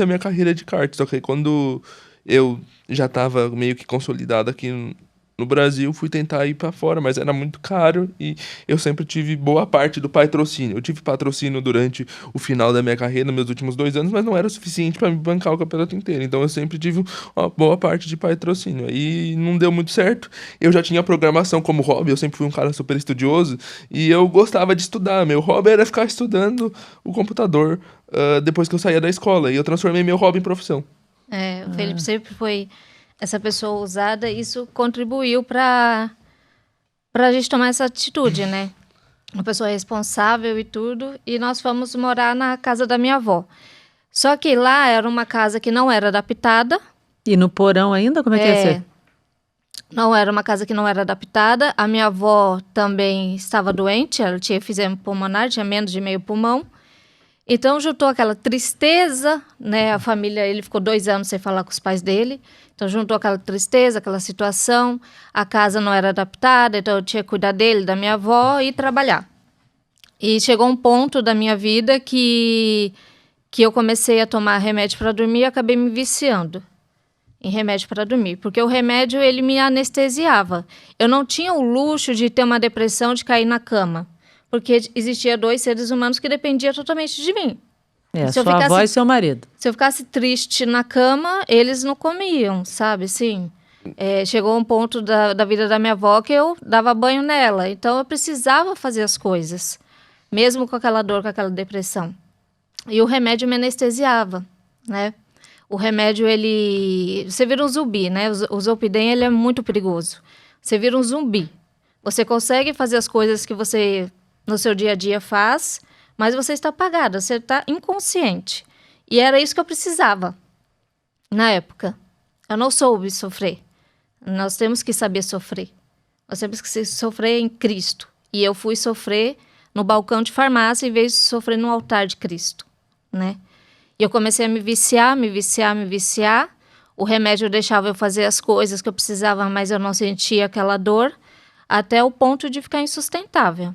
a minha carreira de kart. Só que aí, quando eu já tava meio que consolidado aqui no Brasil, fui tentar ir pra fora, mas era muito caro e eu sempre tive boa parte do patrocínio. Eu tive patrocínio durante o final da minha carreira, nos meus últimos 2 anos, mas não era o suficiente para me bancar o campeonato inteiro. Então eu sempre tive uma boa parte de patrocínio. Aí não deu muito certo. Eu já tinha programação como hobby, eu sempre fui um cara super estudioso e eu gostava de estudar. Meu hobby era ficar estudando o computador depois que eu saía da escola. E eu transformei meu hobby em profissão. O Felipe sempre foi essa pessoa ousada, isso contribuiu para a gente tomar essa atitude, né? Uma pessoa responsável e tudo, e nós fomos morar na casa da minha avó. Só que lá era uma casa que não era adaptada. E no porão ainda? Como é que ia ser? Não, era uma casa que não era adaptada. A minha avó também estava doente, ela tinha efisema pulmonar, tinha menos de meio pulmão. Então, juntou aquela tristeza, né? A família, ele ficou 2 anos sem falar com os pais dele. Então, juntou aquela tristeza, aquela situação. A casa não era adaptada, então eu tinha que cuidar dele, da minha avó e trabalhar. E chegou um ponto da minha vida que eu comecei a tomar remédio para dormir e acabei me viciando em remédio para dormir. Porque o remédio, ele me anestesiava. Eu não tinha o luxo de ter uma depressão, de cair na cama. Porque existia 2 seres humanos que dependiam totalmente de mim. Sua avó e seu marido. Se eu ficasse triste na cama, eles não comiam, sabe? Assim, chegou um ponto da vida da minha avó que eu dava banho nela. Então, eu precisava fazer as coisas, mesmo com aquela dor, com aquela depressão. E o remédio me anestesiava, né? O remédio, você vira um zumbi, né? O Zolpidem, ele é muito perigoso. Você vira um zumbi. Você consegue fazer as coisas que você, no seu dia a dia, faz, mas você está apagada, você está inconsciente. E era isso que eu precisava na época. Eu não soube sofrer. Nós temos que saber sofrer. Nós temos que sofrer em Cristo. E eu fui sofrer no balcão de farmácia em vez de sofrer no altar de Cristo, né? E eu comecei a me viciar. O remédio deixava eu fazer as coisas que eu precisava, mas eu não sentia aquela dor, até o ponto de ficar insustentável.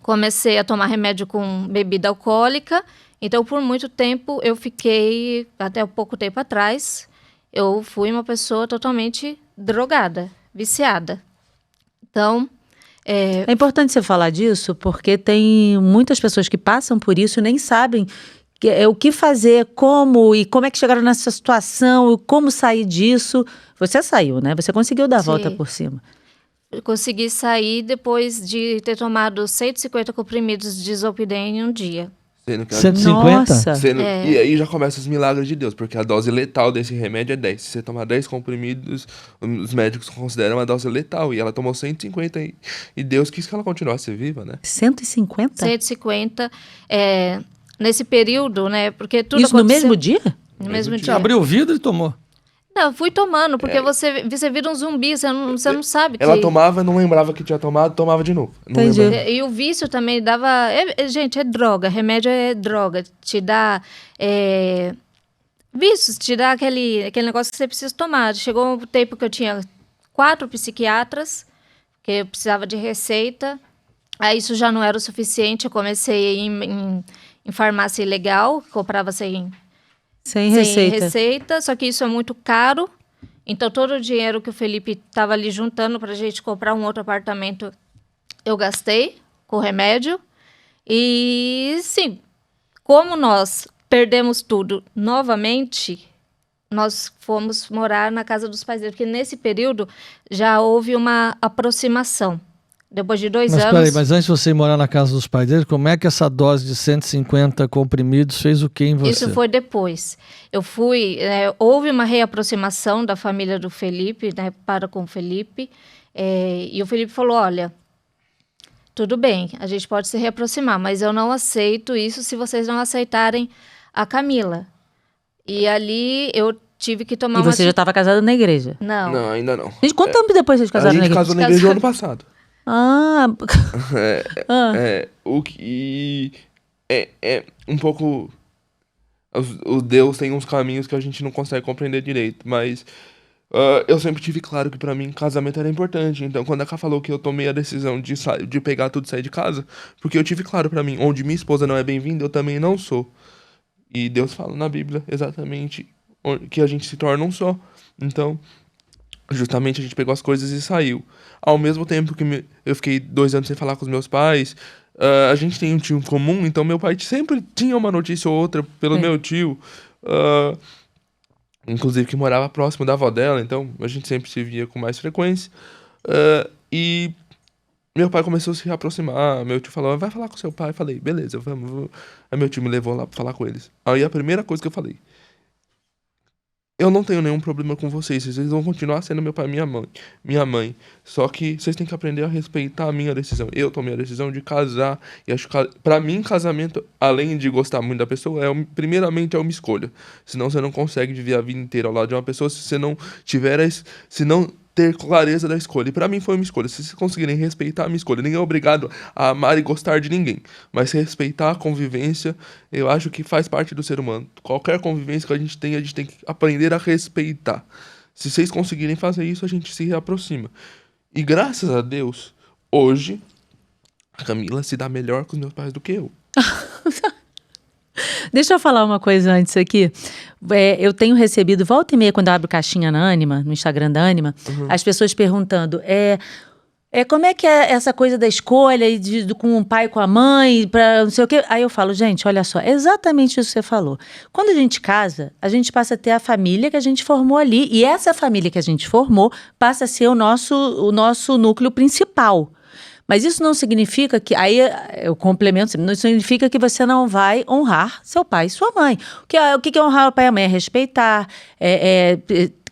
Comecei a tomar remédio com bebida alcoólica, então por muito tempo eu fiquei, até pouco tempo atrás, eu fui uma pessoa totalmente drogada, viciada. Então... É importante você falar disso, porque tem muitas pessoas que passam por isso e nem sabem o que fazer, como é que chegaram nessa situação, como sair disso. Você saiu, né? Você conseguiu dar a volta por cima. Eu consegui sair depois de ter tomado 150 comprimidos de Zolpidem em um dia. 150? Nossa. E aí já começam os milagres de Deus, porque a dose letal desse remédio é 10. Se você tomar 10 comprimidos, os médicos consideram a dose letal. E ela tomou 150 e Deus quis que ela continuasse viva, né? 150? 150. Nesse período, né? Porque tudo isso aconteceu... no mesmo dia? No mesmo dia. Você abriu o vidro e tomou? Não, eu fui tomando, porque você vira um zumbi, você não sabe. Ela tomava, não lembrava que tinha tomado, tomava de novo. Entendi. E o vício também dava... gente, é droga, remédio é droga. Te dá vícios, te dá aquele negócio que você precisa tomar. Chegou um tempo que eu tinha 4 psiquiatras, que eu precisava de receita. Aí isso já não era o suficiente, eu comecei em farmácia ilegal, comprava sem receita, só que isso é muito caro. Então, todo o dinheiro que o Felipe estava ali juntando para a gente comprar um outro apartamento, eu gastei com remédio. E, sim, como nós perdemos tudo novamente, nós fomos morar na casa dos pais dele, porque nesse período já houve uma aproximação. Depois de 2 anos... Peraí, mas antes de você ir morar na casa dos pais dele, como é que essa dose de 150 comprimidos fez o que em você? Isso foi depois. Eu fui... houve uma reaproximação da família do Felipe, né, para com o Felipe. E o Felipe falou, olha, tudo bem, a gente pode se reaproximar, mas eu não aceito isso se vocês não aceitarem a Camila. E ali eu tive que tomar uma... E você já estava casada na igreja? Não. Não, ainda não. Gente, quanto tempo depois vocês casaram na igreja? A gente casou na igreja no ano passado. O que é um pouco... O Deus tem uns caminhos que a gente não consegue compreender direito, mas eu sempre tive claro que pra mim casamento era importante. Então quando a Ká falou que eu tomei a decisão de pegar tudo e sair de casa, porque eu tive claro pra mim, onde minha esposa não é bem-vinda, eu também não sou. E Deus fala na Bíblia exatamente que a gente se torna um só. Então... justamente a gente pegou as coisas e saiu. Ao mesmo tempo que eu fiquei 2 anos sem falar com os meus pais, a gente tem um tio em comum, então meu pai sempre tinha uma notícia ou outra pelo meu tio, inclusive que morava próximo da avó dela, então a gente sempre se via com mais frequência. E meu pai começou a se aproximar, meu tio falou, vai falar com seu pai. Eu falei, beleza, vamos. Aí meu tio me levou lá pra falar com eles. Aí a primeira coisa que eu falei, eu não tenho nenhum problema com vocês vão continuar sendo meu pai e minha mãe. Só que vocês têm que aprender a respeitar a minha decisão. Eu tomei a decisão de casar, e acho que, pra mim, casamento, além de gostar muito da pessoa, primeiramente é uma escolha. Senão você não consegue viver a vida inteira ao lado de uma pessoa se você não tiver, se não ter clareza da escolha. E pra mim foi uma escolha. Se vocês conseguirem respeitar a minha escolha, ninguém é obrigado a amar e gostar de ninguém. Mas respeitar a convivência, eu acho que faz parte do ser humano. Qualquer convivência que a gente tem que aprender a respeitar. Se vocês conseguirem fazer isso, a gente se reaproxima. E graças a Deus, hoje, a Camila se dá melhor com os meus pais do que eu. Deixa eu falar uma coisa antes aqui. Eu tenho recebido, volta e meia, quando eu abro caixinha na Ânima, no Instagram da Ânima, as pessoas perguntando, como é que é essa coisa da escolha com o pai e com a mãe, pra não sei o quê? Aí eu falo, gente, olha só, é exatamente isso que você falou. Quando a gente casa, a gente passa a ter a família que a gente formou ali, e essa família que a gente formou passa a ser o nosso núcleo principal. Mas isso não significa que, aí eu complemento, não significa que você não vai honrar seu pai e sua mãe. O que é honrar o pai e a mãe? É respeitar,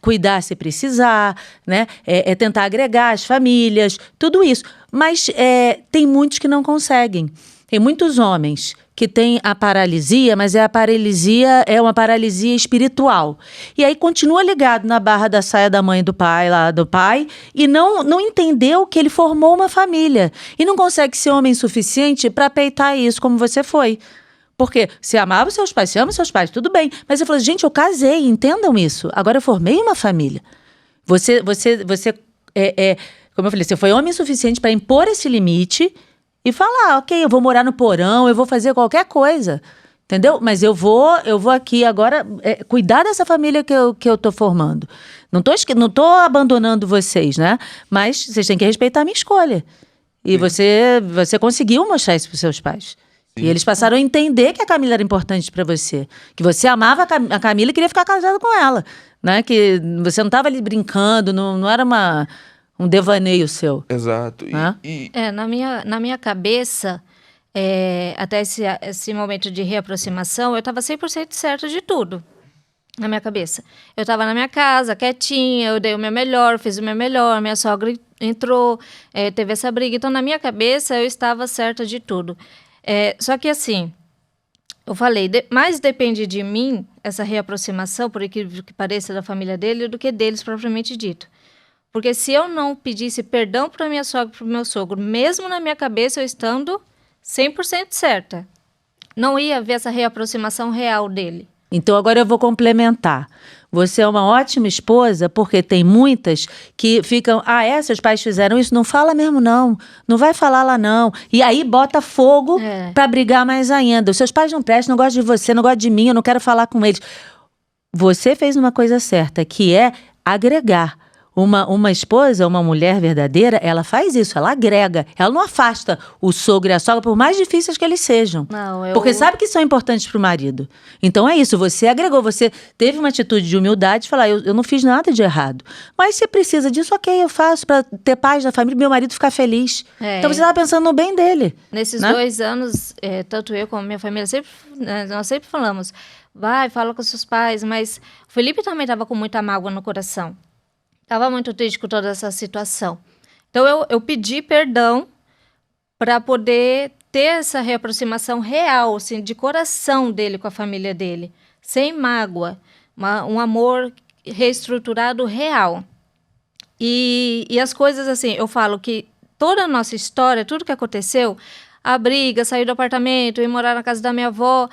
cuidar se precisar, né? É tentar agregar as famílias, tudo isso. Mas tem muitos que não conseguem. Tem muitos homens que têm a paralisia, mas é uma paralisia espiritual. E aí continua ligado na barra da saia da mãe e do pai, e não entendeu que ele formou uma família. E não consegue ser homem suficiente para peitar isso, como você foi. Porque você amava seus pais, você ama seus pais, tudo bem. Mas você falou, gente, eu casei, entendam isso. Agora eu formei uma família. Você como eu falei, você foi homem suficiente para impor esse limite e falar, ok, eu vou morar no porão, eu vou fazer qualquer coisa, entendeu? Mas eu vou aqui agora cuidar dessa família que eu tô formando. Não tô abandonando vocês, né? Mas vocês têm que respeitar a minha escolha. E você conseguiu mostrar isso pros seus pais. Sim. E eles passaram a entender que a Camila era importante para você. Que você amava a Camila e queria ficar casado com ela. Né? Que você não estava ali brincando, não era um devaneio seu. Exato. Na minha cabeça, até esse momento de reaproximação, eu estava 100% certa de tudo. Na minha cabeça. Eu estava na minha casa, quietinha, eu dei o meu melhor, fiz o meu melhor, minha sogra entrou, teve essa briga. Então, na minha cabeça, eu estava certa de tudo. Só que assim, eu falei, mais depende de mim, essa reaproximação, por incrível que pareça, da família dele, do que deles propriamente dito. Porque se eu não pedisse perdão para minha sogra e para o meu sogro, mesmo na minha cabeça eu estando 100% certa, não ia haver essa reaproximação real dele. Então agora eu vou complementar. Você é uma ótima esposa, porque tem muitas que ficam, seus pais fizeram isso, não fala mesmo não vai falar lá não. E aí bota fogo para brigar mais ainda. Os seus pais não prestam, não gostam de você, não gostam de mim, eu não quero falar com eles. Você fez uma coisa certa, que é agregar. Uma esposa, uma mulher verdadeira, ela faz isso, ela agrega. Ela não afasta o sogro e a sogra, por mais difíceis que eles sejam. Porque sabe que são importantes para o marido. Então é isso, você agregou, você teve uma atitude de humildade de falar, eu não fiz nada de errado. Mas se precisa disso, ok, eu faço para ter paz na família, meu marido ficar feliz. Então você estava pensando no bem dele. Nesses 2 anos, tanto eu como minha família, nós sempre falamos, fala com seus pais, mas o Felipe também estava com muita mágoa no coração. Estava muito triste com toda essa situação. Então, eu pedi perdão para poder ter essa reaproximação real, assim, de coração dele com a família dele. Sem mágoa. Um amor reestruturado real. E as coisas, assim, eu falo que toda a nossa história, tudo que aconteceu, a briga, sair do apartamento, ir morar na casa da minha avó,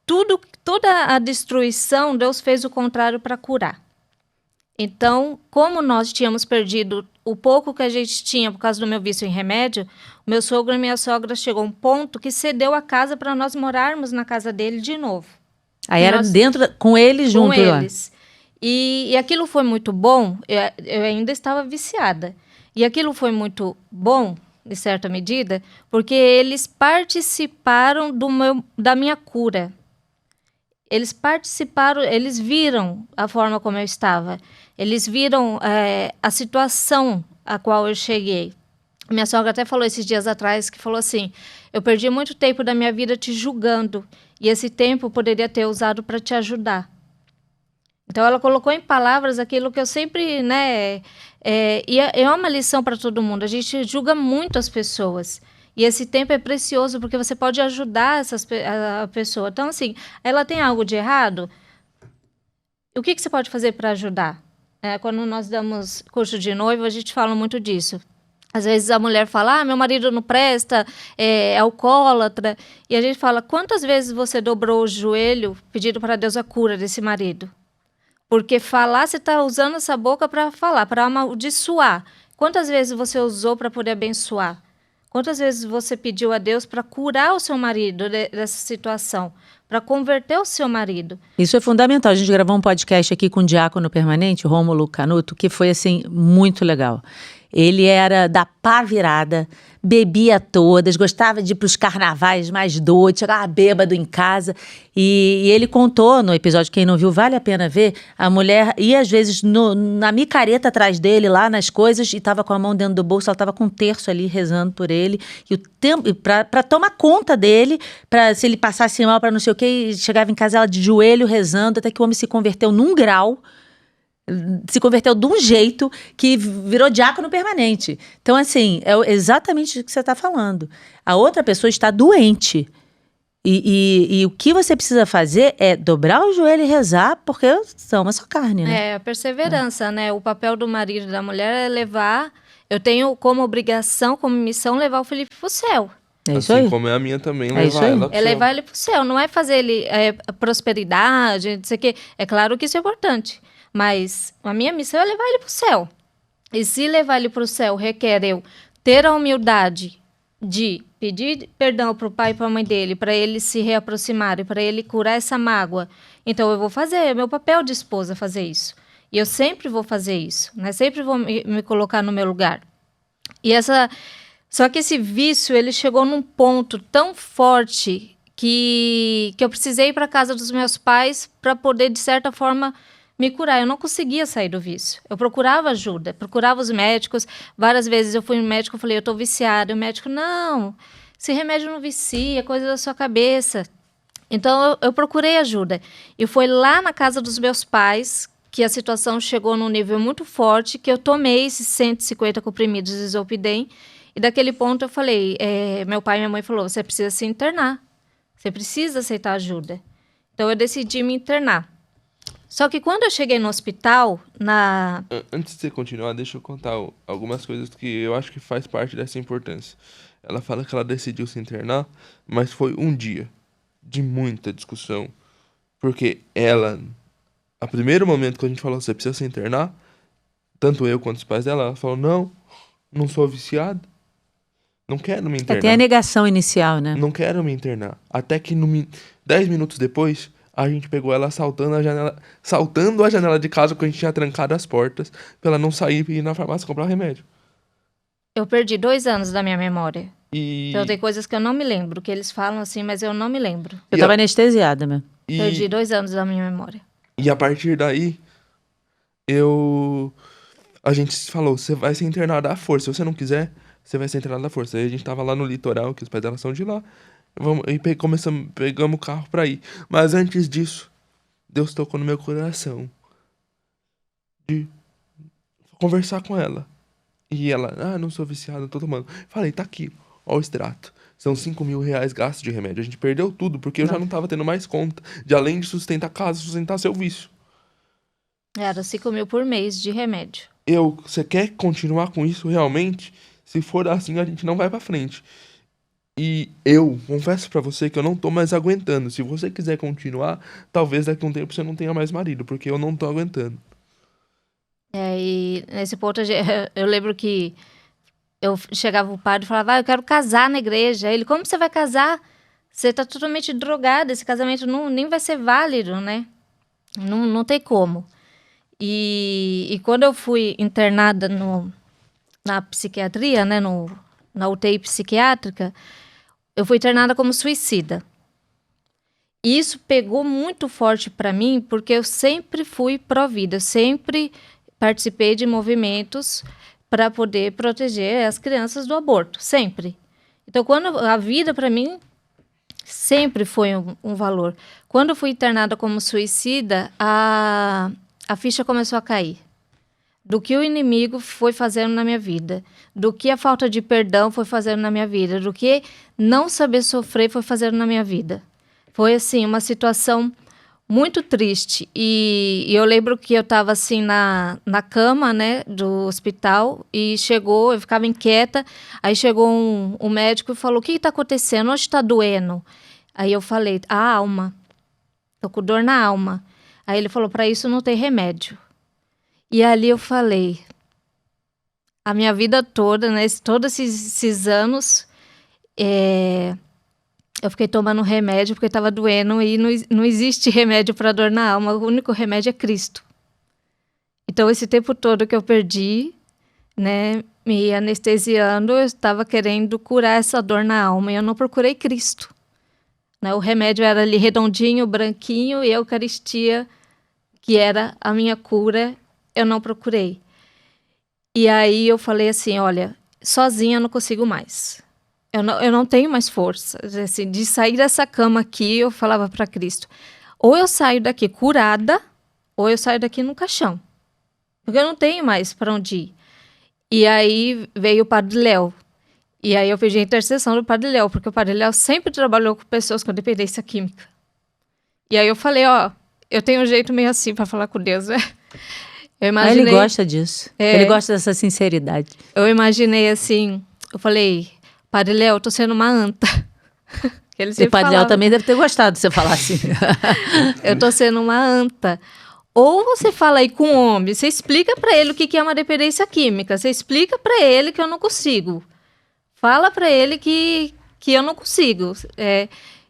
toda a destruição, Deus fez o contrário para curar. Então, como nós tínhamos perdido o pouco que a gente tinha por causa do meu vício em remédio, o meu sogro e minha sogra chegou a um ponto que cedeu a casa para nós morarmos na casa dele de novo. Aí era com eles junto lá. Com eles. E aquilo foi muito bom, eu ainda estava viciada. E aquilo foi muito bom, de certa medida, porque eles participaram da minha cura. Eles participaram, eles viram a forma como eu estava. Eles viram a situação a qual eu cheguei. Minha sogra até falou esses dias atrás, que falou assim, eu perdi muito tempo da minha vida te julgando, e esse tempo eu poderia ter usado para te ajudar. Então, ela colocou em palavras aquilo que eu sempre, e é uma lição para todo mundo. A gente julga muito as pessoas. E esse tempo é precioso, porque você pode ajudar a pessoa. Então, assim, ela tem algo de errado? O que você pode fazer para ajudar? quando nós damos curso de noivo, a gente fala muito disso. Às vezes a mulher fala, meu marido não presta, é alcoólatra. E a gente fala, quantas vezes você dobrou o joelho pedindo para Deus a cura desse marido? Porque falar, você está usando essa boca para falar, para amaldiçoar. Quantas vezes você usou para poder abençoar? Quantas vezes você pediu a Deus para curar o seu marido dessa situação? Para converter o seu marido? Isso é fundamental. A gente gravou um podcast aqui com o diácono permanente, Rômulo Canuto, que foi, assim, muito legal. Ele era da pá virada, bebia todas, gostava de ir para os carnavais mais doidos, chegava bêbado em casa. E ele contou no episódio, quem não viu, vale a pena ver, a mulher ia às vezes na micareta atrás dele, lá nas coisas, e estava com a mão dentro do bolso, ela estava com um terço ali rezando por ele, e o tempo para tomar conta dele, para se ele passasse mal, para não sei o quê, e chegava em casa ela de joelho rezando, até que o homem se converteu num grau. Se converteu de um jeito que virou diácono permanente. Então, assim, é exatamente o que você está falando. A outra pessoa está doente. E o que você precisa fazer é dobrar o joelho e rezar, porque são a sua carne, né? É, a perseverança, né? O papel do marido e da mulher é levar... Eu tenho como obrigação, como missão, levar o Felipe pro céu. É isso assim aí. como é a minha também, É isso levar aí. ela pro É céu. levar ele pro céu, não é fazer ele prosperidade, não sei o quê. É claro que isso é importante, mas a minha missão é levar ele pro céu. E se levar ele pro céu requer eu ter a humildade de pedir perdão pro pai e pra mãe dele, para eles se reaproximarem, para ele curar essa mágoa, então eu vou fazer, é meu papel de esposa fazer isso. E eu sempre vou fazer isso, né? Sempre vou me colocar no meu lugar. Só que esse vício, ele chegou num ponto tão forte que eu precisei ir para casa dos meus pais para poder, de certa forma, me curar. Eu não conseguia sair do vício. Eu procurava ajuda, procurava os médicos. Várias vezes eu fui no médico e falei, eu estou viciada. E o médico, não, esse remédio não vicia, é coisa da sua cabeça. Então, eu procurei ajuda. E foi lá na casa dos meus pais que a situação chegou num nível muito forte, que eu tomei esses 150 comprimidos de Zolpidem. E daquele ponto eu falei, meu pai e minha mãe falaram, você precisa se internar, você precisa aceitar ajuda. Então eu decidi me internar. Só que quando eu cheguei no hospital, Antes de você continuar, deixa eu contar algumas coisas que eu acho que faz parte dessa importância. Ela fala que ela decidiu se internar, mas foi um dia de muita discussão. Porque ela, a primeiro momento que a gente falou, você precisa se internar, tanto eu quanto os pais dela, ela falou, não sou viciado. Não quero me internar. Tem a negação inicial, né? Não quero me internar. Até que 10 minutos depois, a gente pegou ela saltando a janela de casa, porque a gente tinha trancado as portas, pra ela não sair e ir na farmácia comprar remédio. Eu perdi 2 anos da minha memória. E... Então tem coisas que eu não me lembro, que eles falam assim, mas eu não me lembro. Eu tava anestesiada mesmo. Perdi 2 anos da minha memória. E a partir daí, a gente falou, você vai ser internado à força. Se você não quiser, você vai ser internado à força. Aí a gente tava lá no litoral, que os pais dela são de lá. Pegamos o carro pra ir. Mas antes disso, Deus tocou no meu coração de conversar com ela. E ela, não sou viciada, não tô tomando. Falei, tá aqui, ó o extrato. São 5 mil reais gastos de remédio. A gente perdeu tudo, porque eu já não tava tendo mais conta. De além de sustentar a casa, sustentar seu vício. Era 5 mil por mês de remédio. Você quer continuar com isso realmente? Se for assim, a gente não vai pra frente. E eu confesso pra você que eu não tô mais aguentando. Se você quiser continuar, talvez daqui a um tempo você não tenha mais marido, porque eu não tô aguentando. E nesse ponto eu lembro que eu chegava o padre e falava, eu quero casar na igreja. Ele, como você vai casar? Você tá totalmente drogada, esse casamento nem vai ser válido, né? Não tem como. E quando eu fui internada na psiquiatria, né, na UTI psiquiátrica, eu fui internada como suicida. E isso pegou muito forte para mim, porque eu sempre fui pró-vida, eu sempre participei de movimentos para poder proteger as crianças do aborto, sempre. Então, quando a vida para mim sempre foi um valor. Quando eu fui internada como suicida, a ficha começou a cair. Do que o inimigo foi fazendo na minha vida, do que a falta de perdão foi fazendo na minha vida, do que não saber sofrer foi fazendo na minha vida. Foi, assim, uma situação muito triste. E eu lembro que eu estava assim na cama, né, do hospital, e eu ficava inquieta, aí chegou um médico e falou, o que está acontecendo? Onde está doendo? Aí eu falei, a alma, tô com dor na alma. Aí ele falou, para isso não tem remédio. E ali eu falei, a minha vida toda, né, todos esses anos, eu fiquei tomando remédio porque estava doendo e não existe remédio para dor na alma. O único remédio é Cristo. Então, esse tempo todo que eu perdi, né, me anestesiando, eu estava querendo curar essa dor na alma e eu não procurei Cristo. Né? O remédio era ali redondinho, branquinho, e a Eucaristia, que era a minha cura, eu não procurei. E aí eu falei assim, olha, sozinha eu não consigo mais. Eu não tenho mais força. Assim, de sair dessa cama aqui, eu falava para Cristo, ou eu saio daqui curada, ou eu saio daqui no caixão. Porque eu não tenho mais para onde ir. E aí veio o Padre Léo. E aí eu pedi a intercessão do Padre Léo, porque o Padre Léo sempre trabalhou com pessoas com dependência química. E aí eu falei, eu tenho um jeito meio assim para falar com Deus, né? Eu imaginei, ele gosta disso. Ele gosta dessa sinceridade. Eu imaginei assim, eu falei, Padre Léo, eu tô sendo uma anta. E o Padre Léo também deve ter gostado de você falar assim. Eu tô sendo uma anta. Ou você fala aí com o homem, você explica para ele o que é uma dependência química, você explica para ele que eu não consigo. Fala para ele que eu não consigo.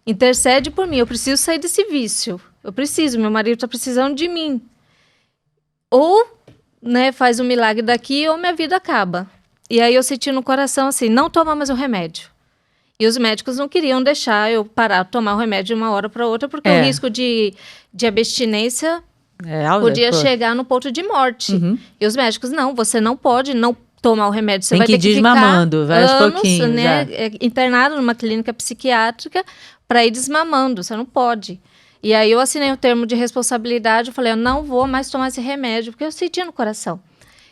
Intercede por mim, eu preciso sair desse vício. Eu preciso, meu marido tá precisando de mim. Ou, né, faz um milagre daqui ou minha vida acaba. E aí eu senti no coração assim, não tomar mais o remédio. E os médicos não queriam deixar eu parar de tomar o remédio de uma hora para outra, porque o risco de abstinência podia chegar no ponto de morte. Uhum. E os médicos, não, você não pode não tomar o remédio. Você vai ter que ir desmamando vários pouquinhos, né, internado numa clínica psiquiátrica para ir desmamando. Você não pode. E aí eu assinei o termo de responsabilidade. Eu falei, eu não vou mais tomar esse remédio, porque eu senti no coração.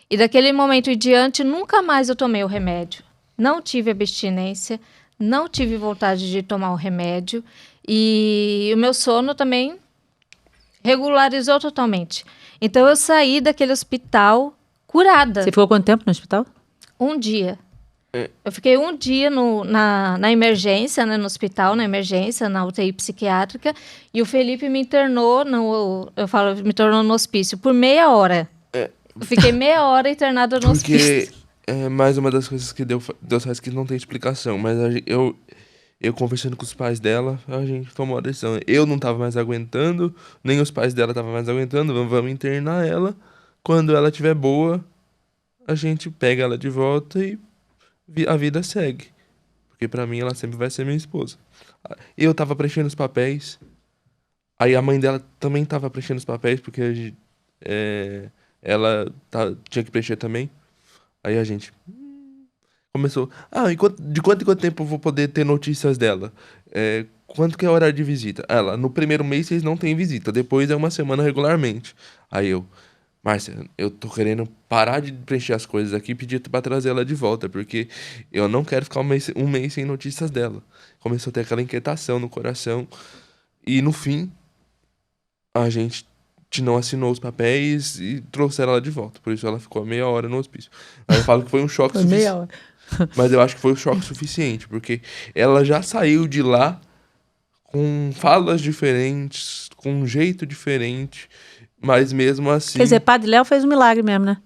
E daquele momento em diante, nunca mais eu tomei o remédio. Não tive abstinência, não tive vontade de tomar o remédio. E o meu sono também regularizou totalmente. Então, eu saí daquele hospital curada. Você ficou quanto tempo no hospital? Um dia. Eu fiquei um dia na emergência, né, no hospital, na emergência, na UTI psiquiátrica. E o Felipe me internou, me internou no hospício por meia hora. Eu fiquei meia hora internada no hospício. Porque é mais uma das coisas que Deus faz que não tem explicação. Mas eu conversando com os pais dela, a gente tomou a decisão. Eu não tava mais aguentando, nem os pais dela estavam mais aguentando. Vamos internar ela. Quando ela estiver boa, a gente pega ela de volta e a vida segue. Porque pra mim ela sempre vai ser minha esposa. Eu tava preenchendo os papéis. Aí a mãe dela também tava preenchendo os papéis, porque ela tinha que preencher também. Aí a gente começou. De quanto em quanto tempo eu vou poder ter notícias dela? Quanto que é a hora de visita? Ela, no primeiro mês vocês não têm visita, depois é uma semana regularmente. Aí eu, Márcia, eu tô querendo parar de preencher as coisas aqui e pedir pra trazer ela de volta, porque eu não quero ficar um mês sem notícias dela. Começou a ter aquela inquietação no coração. E no fim, a gente não assinou os papéis e trouxeram ela de volta. Por isso ela ficou meia hora no hospício. Aí eu falo que foi um choque suficiente. Meia hora. Mas eu acho que foi um choque suficiente, porque ela já saiu de lá com falas diferentes, com um jeito diferente, mas mesmo assim... Quer dizer, Padre Léo fez um milagre mesmo, né?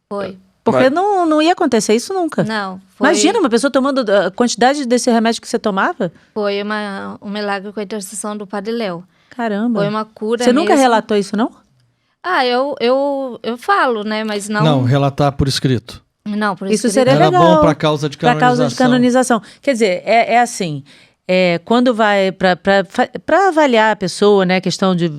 Foi. Porque não ia acontecer isso nunca. Não. Foi... Imagina, uma pessoa tomando a quantidade desse remédio que você tomava. Foi um milagre com a intercessão do Padre Léo. Caramba. Foi uma cura Você nunca relatou isso, não? Eu falo, né? Mas não... Não, relatar por escrito. Não, por isso escrito. seria Era legal. bom para causa de canonização. Para causa de canonização. Quer dizer, é assim... quando vai para avaliar a pessoa, né, questão de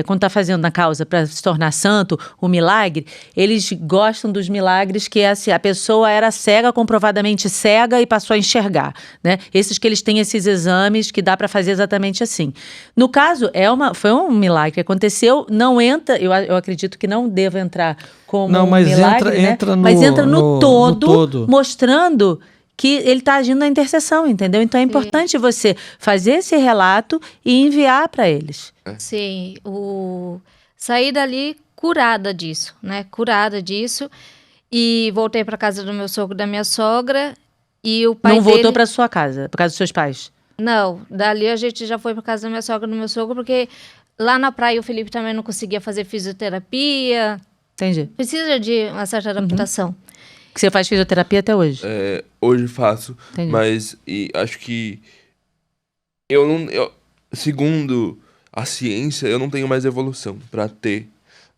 quando está fazendo na causa para se tornar santo, o milagre, eles gostam dos milagres que assim, a pessoa era cega, comprovadamente cega e passou a enxergar, né? Esses que eles têm esses exames que dá para fazer exatamente assim. No caso, foi um milagre que aconteceu, não entra, eu acredito que não deva entrar como não, mas milagre, entra mas entra no todo, mostrando que ele está agindo na intercessão, entendeu? Então é importante você fazer esse relato e enviar para eles. Sim, saí dali curada disso, né? Curada disso. E voltei para casa do meu sogro e da minha sogra. E o pai Não voltou para sua casa, para casa dos seus pais? Não, dali a gente já foi para casa da minha sogra e do meu sogro, porque lá na praia o Felipe também não conseguia fazer fisioterapia. Entendi. Precisa de uma certa adaptação. Que você faz fisioterapia até hoje? Hoje faço. Entendi. Mas acho que segundo a ciência, eu não tenho mais evolução para ter.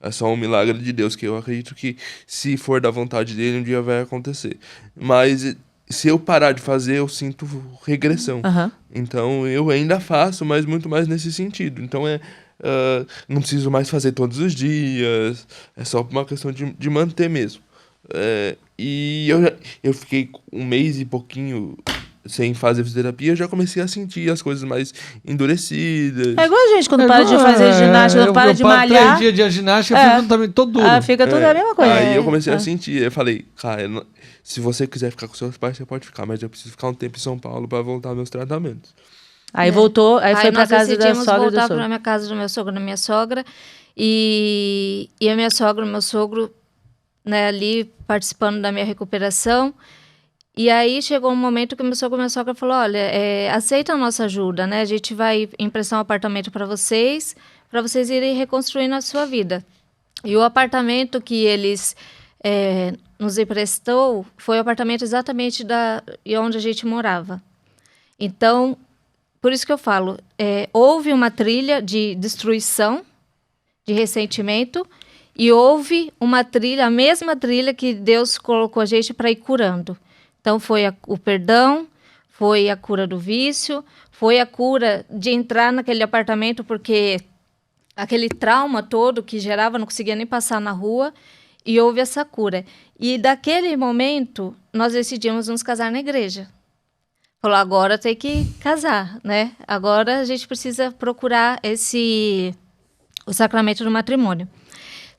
É só um milagre de Deus, que eu acredito que, se for da vontade dele, um dia vai acontecer. Mas se eu parar de fazer, eu sinto regressão. Então, eu ainda faço, mas muito mais nesse sentido. Então, não preciso mais fazer todos os dias. É só uma questão de manter mesmo. E eu fiquei um mês e pouquinho sem fazer fisioterapia, eu já comecei a sentir as coisas mais endurecidas. É igual a gente quando para de fazer ginástica, quando para de malhar. 3 dias de ginástica, fica também todo duro. Fica tudo a mesma coisa. Aí eu comecei a sentir, eu falei, cara, se você quiser ficar com seus pais, você pode ficar, mas eu preciso ficar um tempo em São Paulo para voltar aos meus tratamentos. Aí voltou, aí foi pra casa da sogra e do sogro. voltar pra minha casa do meu sogro e da minha sogra. E a minha sogra e o meu sogro, né, ali participando da minha recuperação. E aí chegou um momento que o meu sogro e minha sogra falou, olha, aceita a nossa ajuda, né? A gente vai emprestar um apartamento para vocês irem reconstruindo a sua vida. E o apartamento que eles nos emprestou foi o apartamento exatamente onde a gente morava. Então, por isso que eu falo, houve uma trilha de destruição, de ressentimento, e houve uma trilha, a mesma trilha que Deus colocou a gente para ir curando. Então, foi o perdão, foi a cura do vício, foi a cura de entrar naquele apartamento, porque aquele trauma todo que gerava, não conseguia nem passar na rua, e houve essa cura. E daquele momento, nós decidimos nos casar na igreja. Falou, agora tem que casar, né? Agora a gente precisa procurar o sacramento do matrimônio.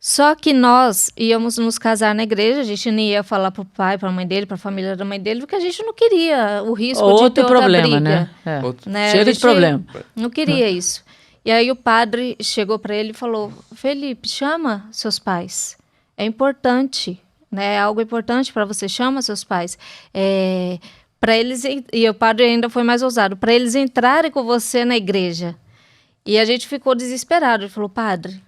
Só que nós íamos nos casar na igreja, a gente nem ia falar pro pai, pra mãe dele, pra família da mãe dele, porque a gente não queria o risco de ter outra briga. Né? Chega de problema. Não queria isso. E aí o padre chegou para ele e falou, Felipe, chama seus pais. É importante, né? É algo importante para você, chama seus pais. Para eles, e o padre ainda foi mais ousado, para eles entrarem com você na igreja. E a gente ficou desesperado. Ele falou, padre,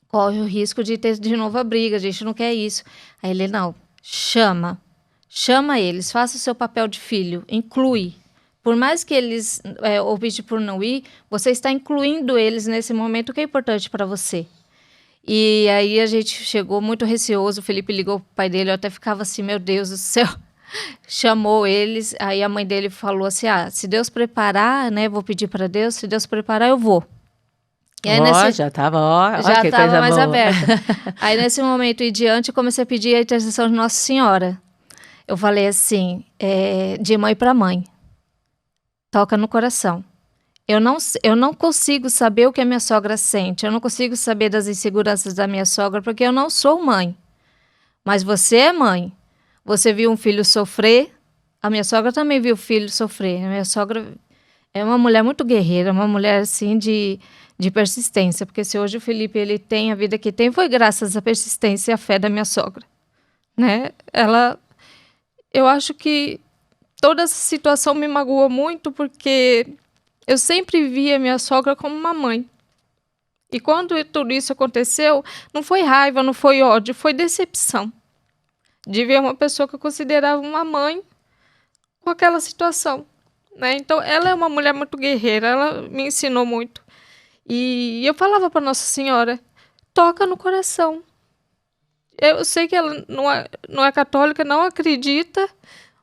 corre o risco de ter de novo a briga, a gente não quer isso. Aí ele, não, chama eles, faça o seu papel de filho, inclui. Por mais que eles optem por não ir, você está incluindo eles nesse momento que é importante para você. E aí a gente chegou muito receoso, o Felipe ligou pro pai dele, eu até ficava assim, meu Deus do céu. Chamou eles, aí a mãe dele falou assim, se Deus preparar, né, vou pedir para Deus, se Deus preparar, eu vou. E aí, já estava mais aberta. Aí nesse momento em diante eu comecei a pedir a intercessão de Nossa Senhora. Eu falei assim, de mãe para mãe, toca no coração. Eu não consigo saber o que a minha sogra sente, eu não consigo saber das inseguranças da minha sogra, porque eu não sou mãe. Mas você é mãe. Você viu um filho sofrer, a minha sogra também viu o filho sofrer. A minha sogra é uma mulher muito guerreira, uma mulher assim de persistência, porque se hoje o Felipe ele tem a vida que tem, foi graças à persistência e à fé da minha sogra, né? Eu acho que toda essa situação me magoou muito, porque eu sempre via minha sogra como uma mãe. E quando tudo isso aconteceu, não foi raiva, não foi ódio, foi decepção. De ver uma pessoa que eu considerava uma mãe com aquela situação, né? Então, ela é uma mulher muito guerreira, ela me ensinou muito. E eu falava para Nossa Senhora, toca no coração. Eu sei que ela não é católica, não acredita,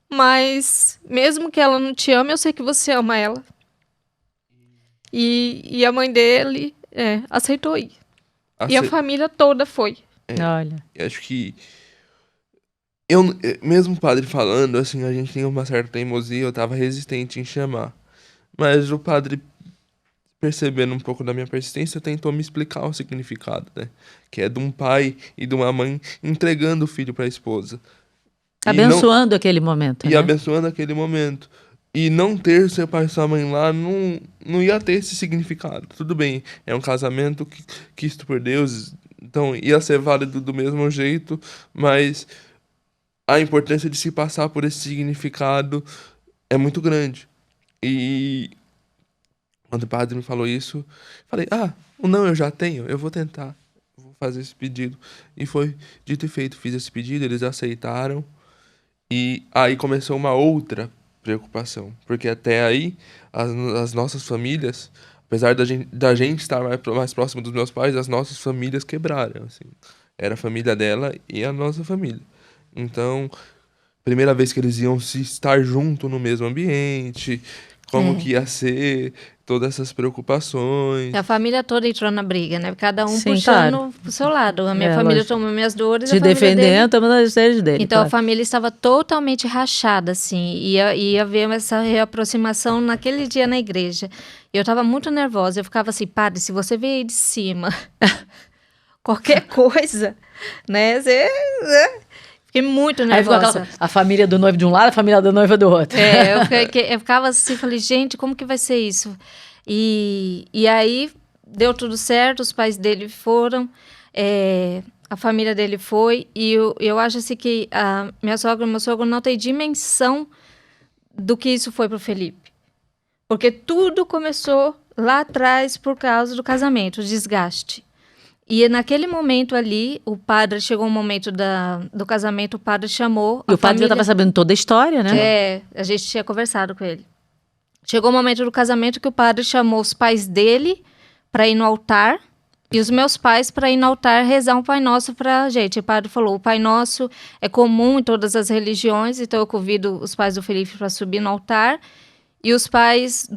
mas mesmo que ela não te ame, eu sei que você ama ela. E a mãe dele aceitou ir. E a família toda foi. Olha. Eu acho que mesmo o padre falando, assim, a gente tem uma certa teimosia, eu tava resistente em chamar. Mas o padre, percebendo um pouco da minha persistência, tentou me explicar o significado, né? Que é de um pai e de uma mãe entregando o filho para a esposa. Abençoando aquele momento. E abençoando aquele momento. E não ter seu pai e sua mãe lá não ia ter esse significado. Tudo bem, é um casamento quisto por Deus, então ia ser válido do mesmo jeito, mas a importância de se passar por esse significado é muito grande. E quando o padre me falou isso, falei, não, eu já tenho, eu vou tentar, vou fazer esse pedido. E foi dito e feito, fiz esse pedido, eles aceitaram. E aí começou uma outra preocupação, porque até aí as nossas famílias, apesar da gente estar mais próximo dos meus pais, as nossas famílias quebraram, assim. Era a família dela e a nossa família. Então, primeira vez que eles iam se estar junto no mesmo ambiente, como que ia ser, todas essas preocupações. A família toda entrou na briga, né? Cada um puxando pro seu lado. A minha família tomou minhas dores, te defendendo, tomando as dores dele. Então a família estava totalmente rachada, assim. Ia haver essa reaproximação naquele dia na igreja. E eu estava muito nervosa. Eu ficava assim, padre, se você vier aí de cima, qualquer coisa, né? Fiquei muito nervosa. Aí a família do noivo de um lado, a família da noiva do outro. Eu ficava assim, falei, gente, como que vai ser isso? E aí, deu tudo certo, os pais dele foram, a família dele foi, e eu acho assim que a minha sogra e meu sogro não têm dimensão do que isso foi pro Felipe. Porque tudo começou lá atrás por causa do casamento, o desgaste. E naquele momento ali, o padre, chegou um momento do casamento, o padre chamou e o padre já estava sabendo toda a história, né? A gente tinha conversado com ele. Chegou o momento do casamento que o padre chamou os pais dele para ir no altar e os meus pais para ir no altar rezar um Pai Nosso pra gente. O padre falou, o Pai Nosso é comum em todas as religiões, então eu convido os pais do Felipe para subir no altar e os pais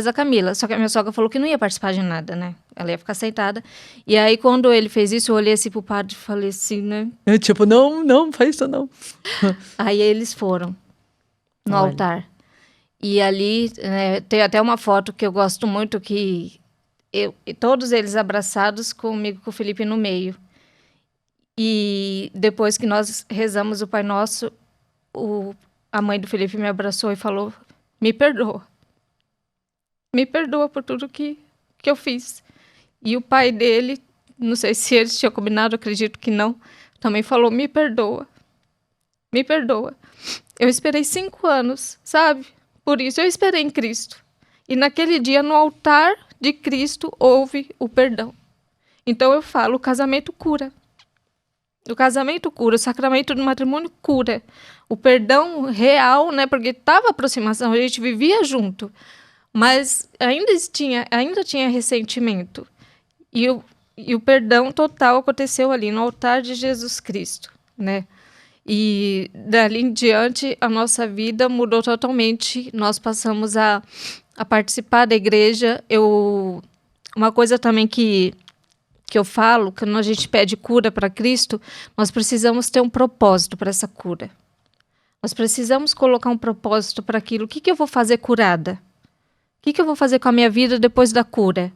da Camila. Só que a minha sogra falou que não ia participar de nada, né? Ela ia ficar sentada. E aí, quando ele fez isso, eu olhei assim pro padre e falei assim, né? Tipo, não faz isso não. Aí eles foram no altar. E ali, tem até uma foto que eu gosto muito, que todos eles abraçados comigo, com o Felipe no meio. E depois que nós rezamos o Pai Nosso, a mãe do Felipe me abraçou e falou, me perdoa. Me perdoa por tudo que eu fiz. E o pai dele, não sei se eles tinham combinado, acredito que não, também falou, me perdoa. Me perdoa. Eu esperei 5 anos, sabe? Por isso eu esperei em Cristo. E naquele dia, no altar de Cristo, houve o perdão. Então eu falo, o casamento cura. O casamento cura, o sacramento do matrimônio cura. O perdão real, né? Porque estava aproximação, a gente vivia junto. Mas ainda tinha ressentimento. E o perdão total aconteceu ali, no altar de Jesus Cristo, né? E dali em diante, a nossa vida mudou totalmente. Nós passamos a participar da igreja. Uma coisa também que eu falo, quando a gente pede cura para Cristo, nós precisamos ter um propósito para essa cura. Nós precisamos colocar um propósito para aquilo. O que eu vou fazer curada? O que eu vou fazer com a minha vida depois da cura?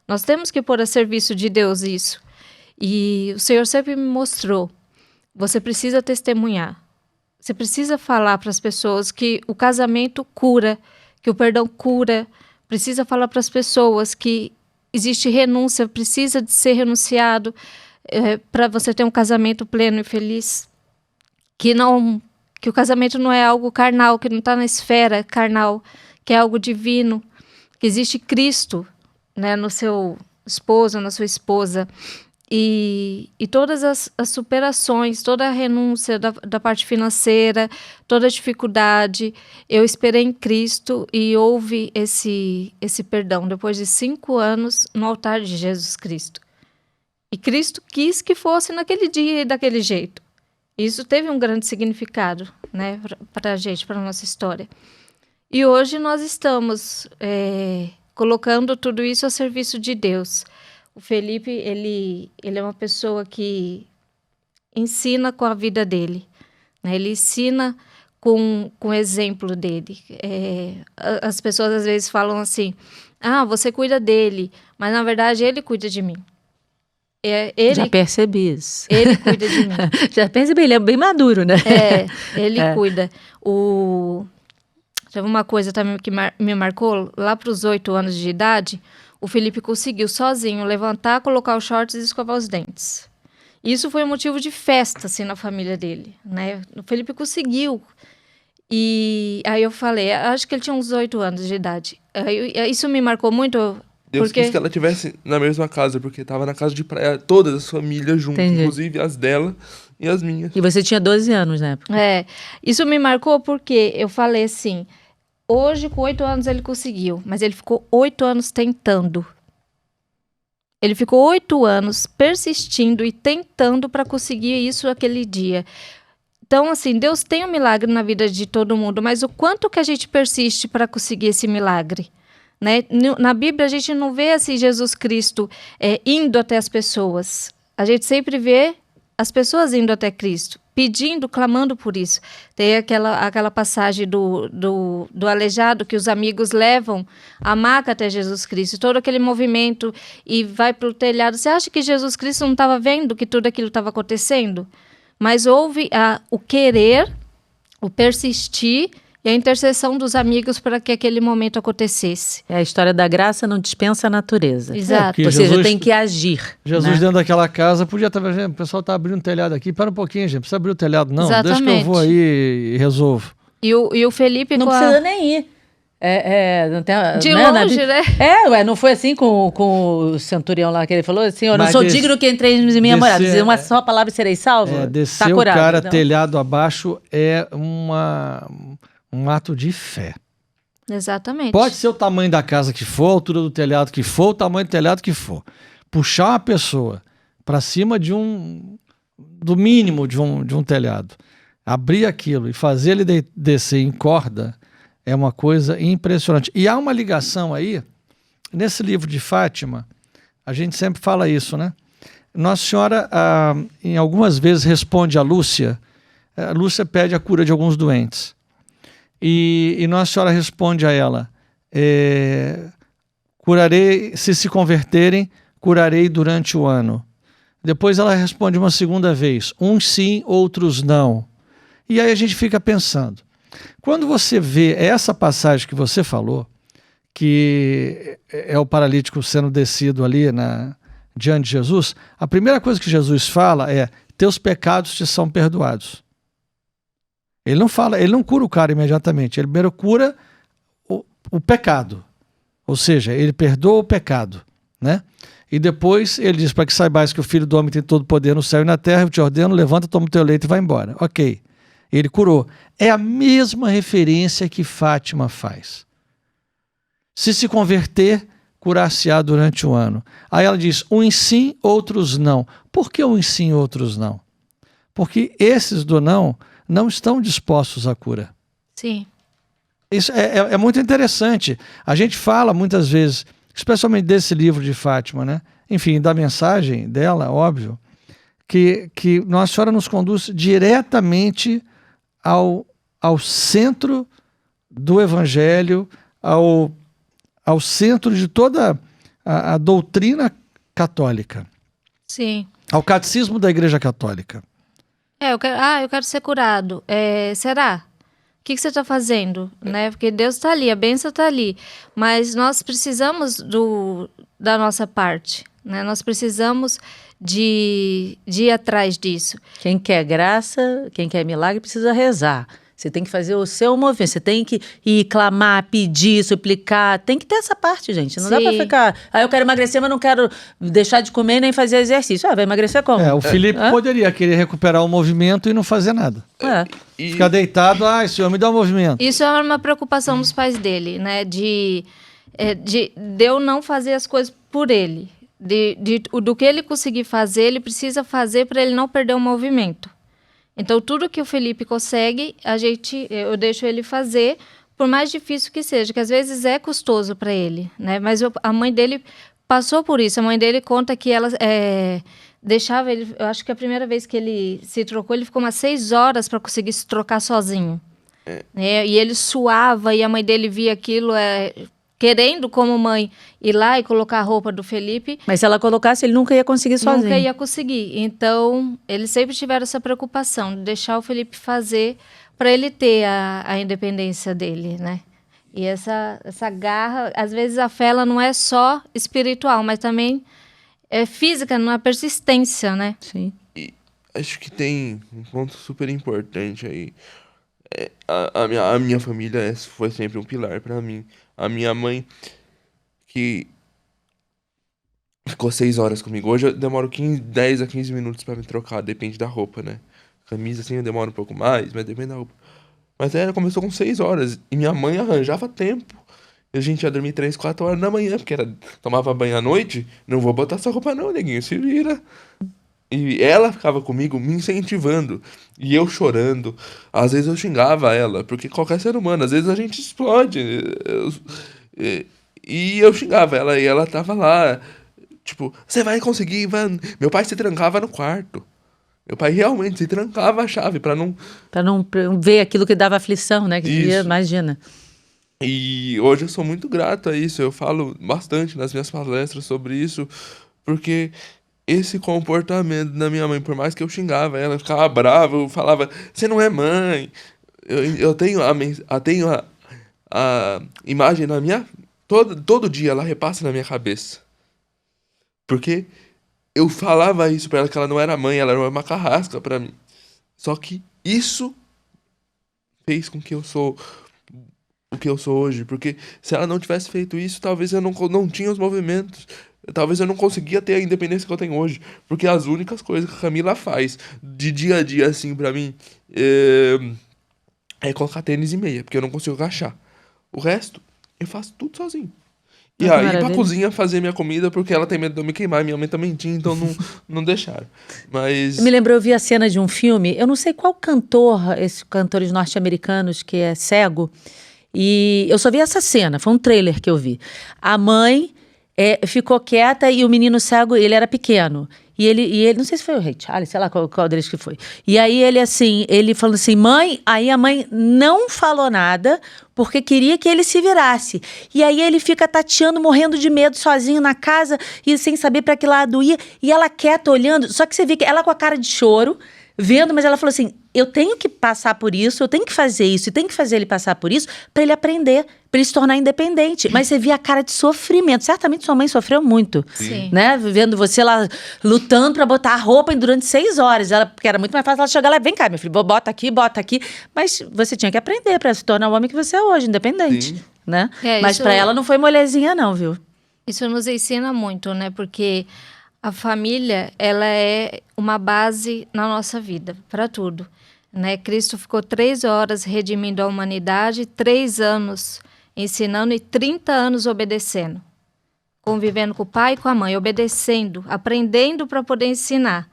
Nós temos que pôr a serviço de Deus isso. E o Senhor sempre me mostrou. Você precisa testemunhar. Você precisa falar para as pessoas que o casamento cura, que o perdão cura. Precisa falar para as pessoas que existe renúncia, precisa de ser renunciado para você ter um casamento pleno e feliz. Que o casamento não é algo carnal, que não está na esfera carnal, que é algo divino, que existe Cristo, né, no seu esposo, na sua esposa. E todas as superações, toda a renúncia da parte financeira, toda a dificuldade, eu esperei em Cristo e houve esse perdão depois de 5 anos no altar de Jesus Cristo. E Cristo quis que fosse naquele dia e daquele jeito. Isso teve um grande significado, né, para a gente, para a nossa história. E hoje nós estamos colocando tudo isso a serviço de Deus. O Felipe, ele é uma pessoa que ensina com a vida dele, né? Ele ensina com o exemplo dele. As pessoas às vezes falam assim, você cuida dele, mas na verdade ele cuida de mim. Já percebi isso. Ele cuida de mim. Já percebi, ele é bem maduro, né? Ele cuida. Teve uma coisa também que me marcou, lá para os 8 anos de idade, o Felipe conseguiu sozinho levantar, colocar os shorts e escovar os dentes. Isso foi um motivo de festa, assim, na família dele, né? O Felipe conseguiu. E aí eu falei, acho que ele tinha uns 8 anos de idade. Isso me marcou muito. Deus quis que ela estivesse na mesma casa, porque estava na casa de praia, todas as famílias juntas, inclusive as dela e as minhas. E você tinha 12 anos na época. Isso me marcou porque eu falei assim, hoje com 8 anos ele conseguiu, mas ele ficou 8 anos tentando. Ele ficou 8 anos persistindo e tentando para conseguir isso aquele dia. Então, assim, Deus tem um milagre na vida de todo mundo, mas o quanto que a gente persiste para conseguir esse milagre? Né? Na Bíblia, a gente não vê assim Jesus Cristo indo até as pessoas. A gente sempre vê as pessoas indo até Cristo, pedindo, clamando por isso. Tem aquela passagem do aleijado que os amigos levam a maca até Jesus Cristo, todo aquele movimento e vai para o telhado. Você acha que Jesus Cristo não estava vendo que tudo aquilo estava acontecendo? Mas houve o querer, o persistir e a intercessão dos amigos para que aquele momento acontecesse. A história da graça não dispensa a natureza. Exato. Ou seja, tem que agir. Jesus dentro daquela casa podia estar vendo, o pessoal está abrindo o telhado aqui, para um pouquinho, gente, precisa abrir o telhado não, Exatamente. Deixa que eu vou aí e resolvo. E o Felipe... Não precisa nem ir. Não tem, de longe, né? Não foi assim com o centurião lá que ele falou assim, eu não sou digno que entrei em minha morada. Dizer uma só palavra e serei salvo. Descer o cara telhado abaixo é um ato de fé. Exatamente. Pode ser o tamanho da casa que for, a altura do telhado que for, o tamanho do telhado que for. Puxar uma pessoa para cima do mínimo de um telhado, abrir aquilo e fazer ele descer em corda, é uma coisa impressionante. E há uma ligação aí, nesse livro de Fátima, a gente sempre fala isso, né? Nossa Senhora, em algumas vezes, responde a Lúcia. A Lúcia pede a cura de alguns doentes. E Nossa Senhora responde a ela, curarei, se converterem, curarei durante o ano. Depois ela responde uma segunda vez, uns sim, outros não. E aí a gente fica pensando, quando você vê essa passagem que você falou, que é o paralítico sendo descido ali diante de Jesus, a primeira coisa que Jesus fala é, teus pecados te são perdoados. Ele não cura o cara imediatamente, ele primeiro cura o pecado. Ou seja, ele perdoa o pecado, né? E depois ele diz, para que saibais que o Filho do Homem tem todo o poder no céu e na terra, eu te ordeno, levanta, toma o teu leito e vai embora. Ok, ele curou. É a mesma referência que Fátima faz. Se converter, curar-se-á durante o ano. Aí ela diz, uns sim, outros não. Por que uns sim, outros não? Porque esses do não estão dispostos à cura. Sim. Isso é muito interessante. A gente fala muitas vezes, especialmente desse livro de Fátima, né? Enfim, da mensagem dela, óbvio, que Nossa Senhora nos conduz diretamente ao centro do Evangelho, ao centro de toda a doutrina católica. Sim. Ao catecismo da Igreja Católica. Eu quero ser curado. Será? O que você está fazendo? Né? Porque Deus está ali, a bênção está ali. Mas nós precisamos da nossa parte. Né? Nós precisamos de ir atrás disso. Quem quer graça, quem quer milagre, precisa rezar. Você tem que fazer o seu movimento, você tem que ir clamar, pedir, suplicar. Tem que ter essa parte, gente. Não dá pra ficar... eu quero emagrecer, mas não quero deixar de comer nem fazer exercício. Vai emagrecer como? O Felipe poderia querer recuperar o movimento e não fazer nada. Ficar deitado, senhor, me dá um movimento. Isso é uma preocupação dos pais dele, né? De eu não fazer as coisas por ele. Do que ele conseguir fazer, ele precisa fazer para ele não perder o movimento. Então, tudo que o Felipe consegue, eu deixo ele fazer, por mais difícil que seja, que às vezes é custoso para ele, né? Mas a mãe dele passou por isso. A mãe dele conta que ela deixava ele... Eu acho que a primeira vez que ele se trocou, ele ficou umas 6 horas para conseguir se trocar sozinho. E ele suava, e a mãe dele via aquilo, querendo, como mãe, ir lá e colocar a roupa do Felipe. Mas se ela colocasse, ele nunca ia conseguir sozinho. Nunca ia conseguir. Então, eles sempre tiveram essa preocupação de deixar o Felipe fazer para ele ter a independência dele, né? E essa garra, às vezes a fé ela não é só espiritual, mas também é física, não é persistência, né? Sim. E acho que tem um ponto super importante aí. A minha família foi sempre um pilar para mim. A minha mãe, que ficou 6 horas comigo. Hoje eu demoro 10 a 15 minutos para me trocar, depende da roupa, né? Camisa assim eu demoro um pouco mais, mas depende da roupa. Mas ela começou com 6 horas e minha mãe arranjava tempo. E a gente ia dormir 3, 4 horas da manhã, porque tomava banho à noite. Não vou botar essa roupa não, neguinho, se vira. E ela ficava comigo me incentivando. E eu chorando. Às vezes eu xingava ela, porque qualquer ser humano, às vezes a gente explode. E eu xingava ela e ela tava lá. Tipo, você vai conseguir, vai. Meu pai se trancava no quarto. Meu pai realmente se trancava a chave pra não ver aquilo que dava aflição, né? Que devia, imagina. E hoje eu sou muito grato a isso. Eu falo bastante nas minhas palestras sobre isso, porque esse comportamento da minha mãe, por mais que eu xingava ela, ficava brava, eu falava, você não é mãe. Eu tenho a imagem na minha... Todo dia ela repassa na minha cabeça. Porque eu falava isso pra ela, que ela não era mãe, ela era uma carrasca pra mim. Só que isso fez com que eu sou o que eu sou hoje. Porque se ela não tivesse feito isso, talvez eu não tinha os movimentos. Talvez eu não conseguia ter a independência que eu tenho hoje. Porque as únicas coisas que a Camila faz de dia a dia, assim, pra mim, é colocar tênis e meia, porque eu não consigo agachar. O resto, eu faço tudo sozinho. E aí ir pra cozinha fazer minha comida, porque ela tem medo de eu me queimar. Minha mãe também tinha, então não deixaram. Mas... Me lembrou, eu vi a cena de um filme, eu não sei qual cantor, esses cantores norte-americanos que é cego, e eu só vi essa cena, foi um trailer que eu vi. A mãe ficou quieta e o menino cego, ele era pequeno. E ele, não sei se foi o Ray Charles, sei lá qual deles que foi. E aí ele falou assim, mãe, aí a mãe não falou nada, porque queria que ele se virasse. E aí ele fica tateando, morrendo de medo, sozinho na casa, e sem saber para que lado ia, e ela quieta, olhando, só que você vê que ela com a cara de choro, vendo, mas ela falou assim, eu tenho que passar por isso, eu tenho que fazer isso, e tenho que fazer ele passar por isso, para ele aprender, para ele se tornar independente. Mas você via a cara de sofrimento. Certamente sua mãe sofreu muito. Sim. Né? Vendo você lá lutando para botar a roupa durante 6 horas. Porque era muito mais fácil ela chegar lá, vem cá, meu filho, bota aqui. Mas você tinha que aprender para se tornar o homem que você é hoje, independente. Sim. Né? Mas para ela não foi molezinha não, viu? Isso nos ensina muito, né? Porque a família, ela é uma base na nossa vida, para tudo. Né? Cristo ficou 3 horas redimindo a humanidade, 3 anos ensinando e 30 anos obedecendo. Convivendo com o pai e com a mãe, obedecendo, aprendendo para poder ensinar.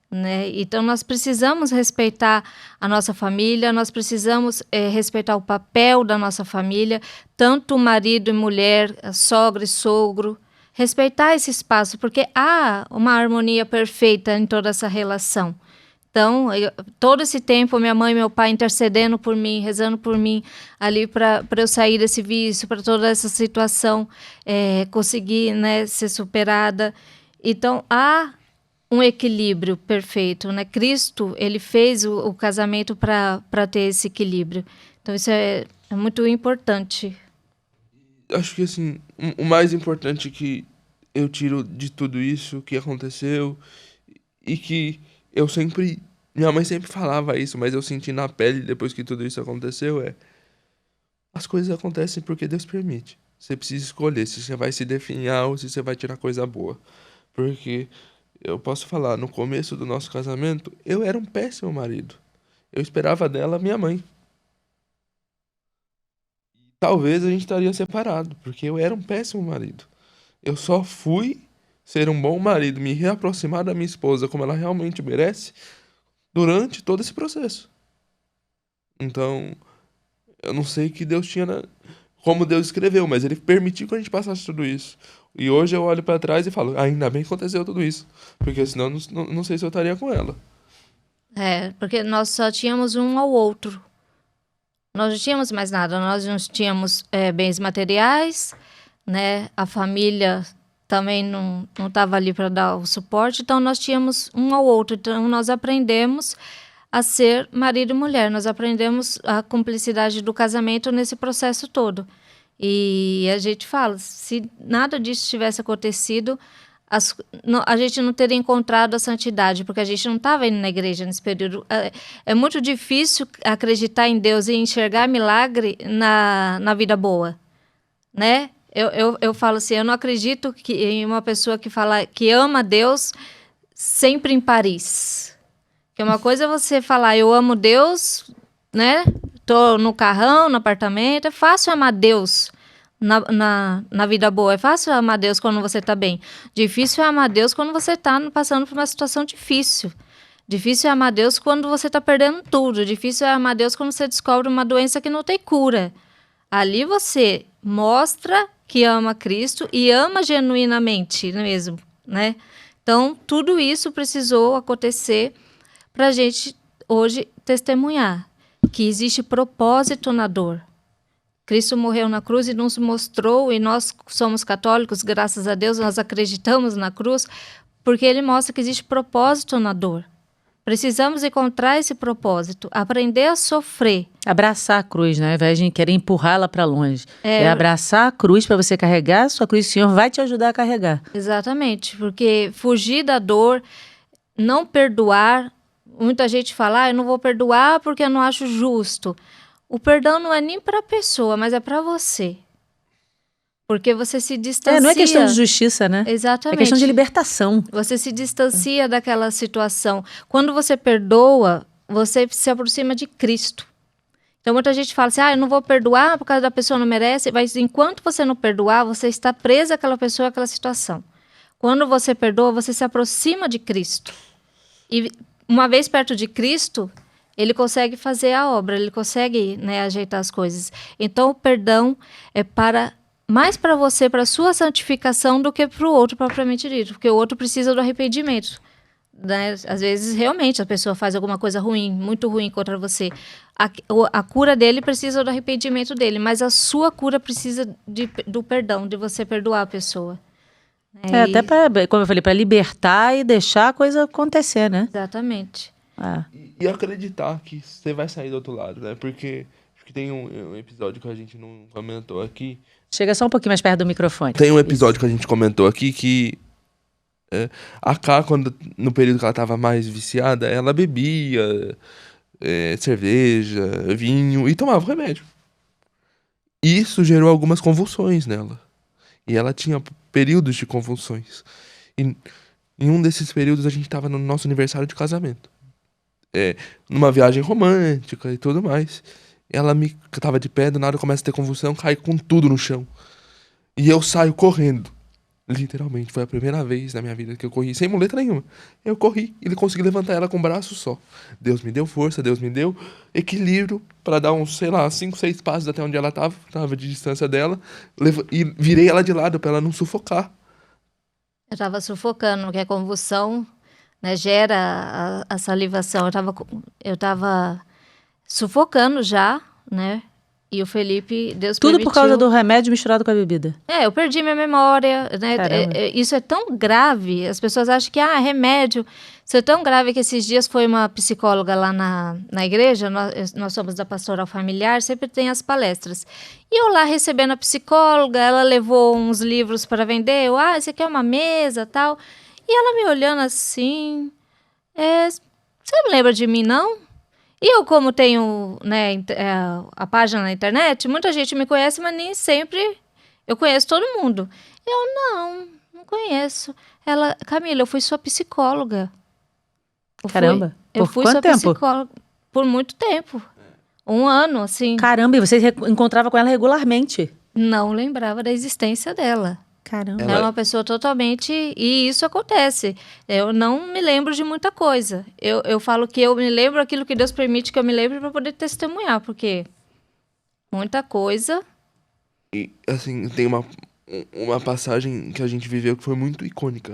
Né? Então, nós precisamos respeitar a nossa família, nós precisamos respeitar o papel da nossa família, tanto marido e mulher, sogra e sogro, respeitar esse espaço, porque há uma harmonia perfeita em toda essa relação. Então, todo esse tempo, minha mãe e meu pai intercedendo por mim, rezando por mim, ali para eu sair desse vício, para toda essa situação conseguir, né, ser superada. Então, há um equilíbrio perfeito, né? Cristo, ele fez o casamento para ter esse equilíbrio. Então, isso é muito importante. Acho que, assim, o mais importante que eu tiro de tudo isso que aconteceu e que eu sempre... Minha mãe sempre falava isso, mas eu senti na pele depois que tudo isso aconteceu, as coisas acontecem porque Deus permite. Você precisa escolher se você vai se definhar ou se você vai tirar coisa boa. Porque eu posso falar, no começo do nosso casamento, eu era um péssimo marido. Eu esperava dela minha mãe. Talvez a gente estaria separado, porque eu era um péssimo marido. Eu só fui ser um bom marido, me reaproximar da minha esposa como ela realmente merece, durante todo esse processo. Então, eu não sei o que Deus tinha, como Deus escreveu, mas Ele permitiu que a gente passasse tudo isso. E hoje eu olho pra trás e falo, ainda bem que aconteceu tudo isso, porque senão não sei se eu estaria com ela. Porque nós só tínhamos um ao outro. Nós não tínhamos mais nada, nós não tínhamos bens materiais, né? A família também não estava ali para dar o suporte, então nós tínhamos um ao outro. Então nós aprendemos a ser marido e mulher, nós aprendemos a cumplicidade do casamento nesse processo todo. E a gente fala, se nada disso tivesse acontecido, a gente não teria encontrado a santidade, porque a gente não estava indo na igreja nesse período. É muito difícil acreditar em Deus e enxergar milagre na vida boa, né? Eu falo assim, eu não acredito em uma pessoa que ama Deus sempre em Paris. Porque uma coisa é você falar, eu amo Deus, né? Tô no carrão, no apartamento. É fácil amar Deus na vida boa. É fácil amar Deus quando você tá bem. Difícil é amar Deus quando você tá passando por uma situação difícil. Difícil é amar Deus quando você tá perdendo tudo. Difícil é amar Deus quando você descobre uma doença que não tem cura. Ali você mostra que ama Cristo e ama genuinamente mesmo, né? Então, tudo isso precisou acontecer para a gente hoje testemunhar que existe propósito na dor. Cristo morreu na cruz e nos mostrou, e nós somos católicos, graças a Deus, nós acreditamos na cruz, porque ele mostra que existe propósito na dor. Precisamos encontrar esse propósito, aprender a sofrer. Abraçar a cruz, né? Ao invés de querer empurrá-la para longe. É abraçar a cruz para você carregar a sua cruz. O Senhor vai te ajudar a carregar. Exatamente, porque fugir da dor, não perdoar. Muita gente fala, eu não vou perdoar porque eu não acho justo. O perdão não é nem para a pessoa, mas é para você. Porque você se distancia. Não é questão de justiça, né? Exatamente. É questão de libertação. Você se distancia daquela situação. Quando você perdoa, você se aproxima de Cristo. Então, muita gente fala assim, eu não vou perdoar por causa da pessoa não merece. Mas enquanto você não perdoar, você está presa àquela pessoa, àquela situação. Quando você perdoa, você se aproxima de Cristo. E uma vez perto de Cristo, ele consegue fazer a obra, ele consegue, né, ajeitar as coisas. Então, o perdão é mais para você, para a sua santificação, do que para o outro propriamente dito. Porque o outro precisa do arrependimento. Né? Às vezes, realmente, a pessoa faz alguma coisa ruim, muito ruim contra você. A cura dele precisa do arrependimento dele, mas a sua cura precisa do perdão, de você perdoar a pessoa. Até para, como eu falei, para libertar e deixar a coisa acontecer, né? Exatamente. E acreditar que você vai sair do outro lado, né? Porque acho que tem um episódio que a gente não comentou aqui. Chega só um pouquinho mais perto do microfone. Tem um episódio que a gente comentou aqui que a Ká, no período que ela estava mais viciada, ela bebia cerveja, vinho e tomava remédio. Isso gerou algumas convulsões nela. E ela tinha períodos de convulsões. E em um desses períodos a gente estava no nosso aniversário de casamento. Numa viagem romântica e tudo mais. Ela tava de pé, do nada começa a ter convulsão, cai com tudo no chão. E eu saio correndo. Literalmente, foi a primeira vez na minha vida que eu corri, sem muleta nenhuma. Eu corri e consegui levantar ela com um braço só. Deus me deu força, Deus me deu equilíbrio para dar uns, 5, 6 passos até onde ela tava de distância dela. E virei ela de lado para ela não sufocar. Eu tava sufocando, porque a convulsão, né, gera a salivação. Eu tava sufocando já, né? E o Felipe, Deus tudo permitiu. Por causa do remédio misturado com a bebida. Eu perdi minha memória, né? Isso é tão grave. As pessoas acham que, remédio. Isso é tão grave que esses dias foi uma psicóloga lá na igreja, nós somos da Pastoral Familiar, sempre tem as palestras. E eu lá recebendo a psicóloga, ela levou uns livros para vender. Isso aqui é uma mesa, tal. E ela me olhando assim, você não lembra de mim, não? E eu, como tenho, né, a página na internet, muita gente me conhece, mas nem sempre eu conheço todo mundo. Eu, não conheço. Ela, Camila, eu fui sua psicóloga. Caramba, eu fui quanto sua tempo? Psicóloga por muito tempo. 1 ano, assim. Caramba, e você encontrava com ela regularmente? Não lembrava da existência dela. Caramba. Ela é uma pessoa totalmente... E isso acontece. Eu não me lembro de muita coisa. Eu falo que eu me lembro aquilo que Deus permite que eu me lembre para poder testemunhar, porque muita coisa... E, assim, tem uma passagem que a gente viveu que foi muito icônica.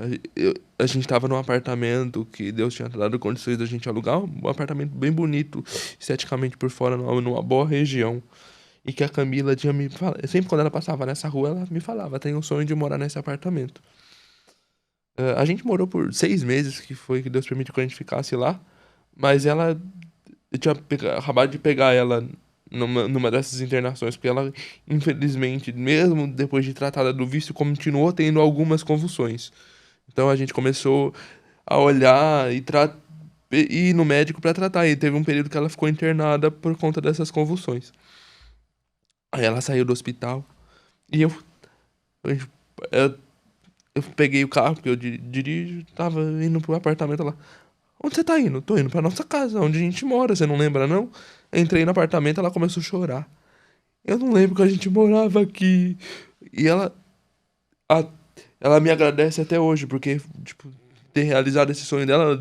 A gente tava num apartamento que Deus tinha dado condições da gente alugar, um apartamento bem bonito, esteticamente por fora, numa boa região. e que a Camila tinha me falado. Sempre quando ela passava nessa rua, ela me falava, tem um sonho de morar nesse apartamento. A gente morou por 6 meses, que foi que Deus permitiu que a gente ficasse lá, mas eu tinha acabado de pegar ela numa dessas internações, porque ela, infelizmente, mesmo depois de tratada do vício, continuou tendo algumas convulsões. Então a gente começou a olhar e ir no médico para tratar, e teve um período que ela ficou internada por conta dessas convulsões. Aí ela saiu do hospital e eu peguei o carro, porque eu dirijo, tava indo pro apartamento lá. Onde você tá indo? Tô indo pra nossa casa, onde a gente mora, você não lembra não? Entrei no apartamento, ela começou a chorar. Eu não lembro que a gente morava aqui. E ela me agradece até hoje, porque, tipo, ter realizado esse sonho dela,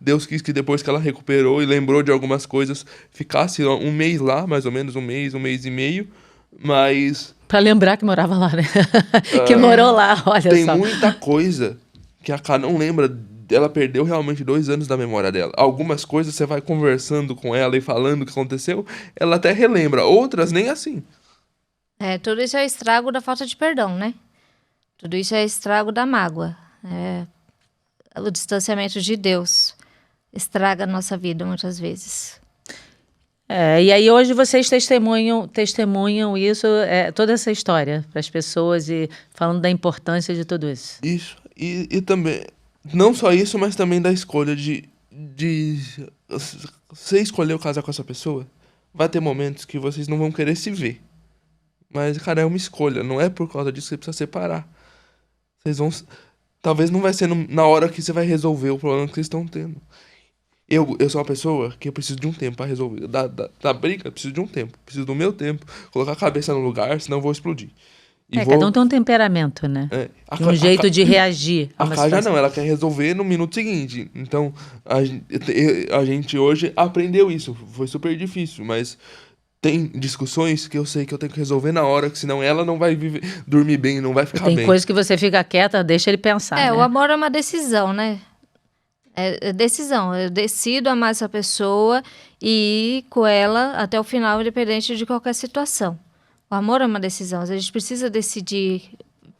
Deus quis que depois que ela recuperou e lembrou de algumas coisas, ficasse um mês lá, mais ou menos, um mês e meio. Mas... Pra lembrar que morava lá, né? Que morou lá, olha tem só. Tem muita coisa que a Ká não lembra. Ela perdeu realmente 2 anos da memória dela. Algumas coisas você vai conversando com ela e falando o que aconteceu, ela até relembra. Outras nem assim. Tudo isso é estrago da falta de perdão, né? Tudo isso é estrago da mágoa. O distanciamento de Deus estraga a nossa vida muitas vezes. E aí hoje vocês testemunham isso, toda essa história para as pessoas e falando da importância de tudo isso. Isso. E também, não só isso, mas também da escolha de você escolheu casar com essa pessoa, vai ter momentos que vocês não vão querer se ver. Mas, cara, é uma escolha, não é por causa disso que você precisa separar. Vocês vão... Talvez não vai ser na hora que você vai resolver o problema que vocês estão tendo. Eu sou uma pessoa que eu preciso de um tempo pra resolver. Da briga, eu preciso de um tempo. Preciso do meu tempo. Colocar a cabeça no lugar, senão eu vou explodir. Cada um tem um temperamento, né? Um jeito de reagir. A Ká já não, ela quer resolver no minuto seguinte. Então, a gente hoje aprendeu isso. Foi super difícil, mas tem discussões que eu sei que eu tenho que resolver na hora, que senão ela não vai dormir bem, não vai ficar bem. Tem coisas que você fica quieta, deixa ele pensar, né? O amor é uma decisão, né? É decisão. Eu decido amar essa pessoa e ir com ela até o final, independente de qualquer situação. O amor é uma decisão. A gente precisa decidir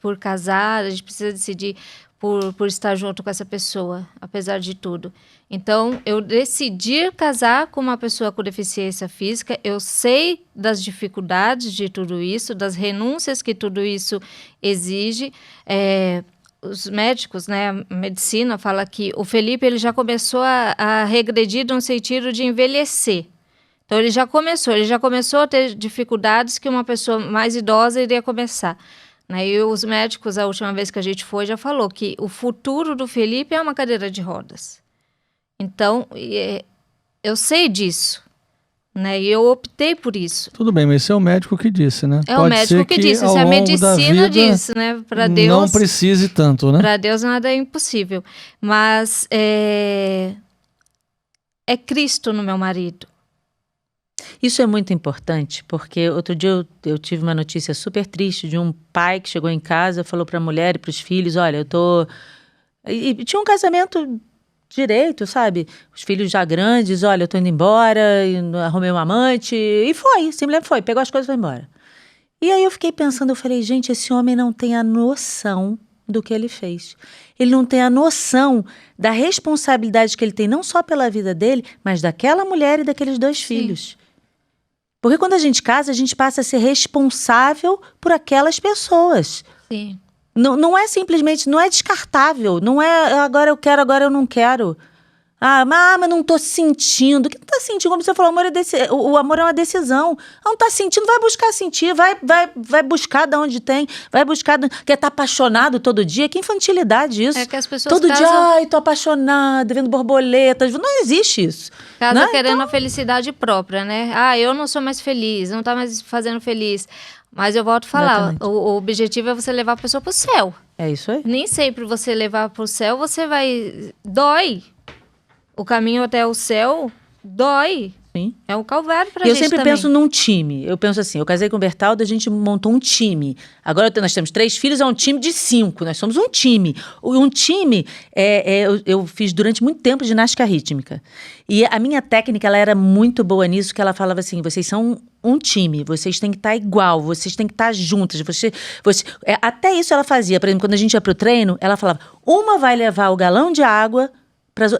por casar, a gente precisa decidir por estar junto com essa pessoa, apesar de tudo. Então, eu decidi casar com uma pessoa com deficiência física. Eu sei das dificuldades de tudo isso, das renúncias que tudo isso exige. Os médicos, né, a medicina fala que o Felipe ele já começou a regredir no sentido de envelhecer. Então, ele já começou a ter dificuldades que uma pessoa mais idosa iria começar. E os médicos, a última vez que a gente foi, já falou que o futuro do Felipe é uma cadeira de rodas. Então, eu sei disso. E eu optei por isso. Tudo bem, mas esse é o médico que disse, né? É o médico que disse, isso é a medicina disso, né? Para Deus não precise tanto, né? Para Deus nada é impossível. Mas é Cristo no meu marido. Isso é muito importante, porque outro dia eu tive uma notícia super triste de um pai que chegou em casa, falou para a mulher e para os filhos, olha, eu tô... E tinha um casamento direito, sabe? Os filhos já grandes, olha, eu tô indo embora, e arrumei um amante, e foi, simplesmente foi, pegou as coisas e foi embora. E aí eu fiquei pensando, eu falei, gente, esse homem não tem a noção do que ele fez. Ele não tem a noção da responsabilidade que ele tem, não só pela vida dele, mas daquela mulher e daqueles 2 filhos. Porque quando a gente casa, a gente passa a ser responsável por aquelas pessoas. Sim. Não é simplesmente, não é descartável. Não é agora eu quero, agora eu não quero. Mas não tô sentindo. O que tu tá sentindo? Como você falou, o amor é uma decisão. Não tá sentindo, vai buscar sentir, vai buscar de onde tem, vai buscar, quer tá apaixonado todo dia. Que infantilidade isso. É que as pessoas todo dia, tô apaixonada, vendo borboletas. Não existe isso. Casa querendo a felicidade própria, né? Eu não sou mais feliz, não tá mais fazendo feliz. Mas eu volto a falar, o objetivo é você levar a pessoa pro céu. É isso aí. Nem sempre você levar pro céu, você vai... Dói. O caminho até o céu dói. Sim. É um calvário pra gente gente. Eu sempre também. penso num time. Eu penso assim, eu casei com o Bertaldo, a gente montou um time. Agora nós temos 3 filhos, é um time de 5. Nós somos um time. Um time, eu fiz durante muito tempo ginástica rítmica. E a minha técnica, ela era muito boa nisso, que ela falava assim, vocês são um time, vocês têm que estar igual, vocês têm que estar juntas. Até isso ela fazia. Por exemplo, quando a gente ia pro treino, ela falava, uma vai levar o galão de água,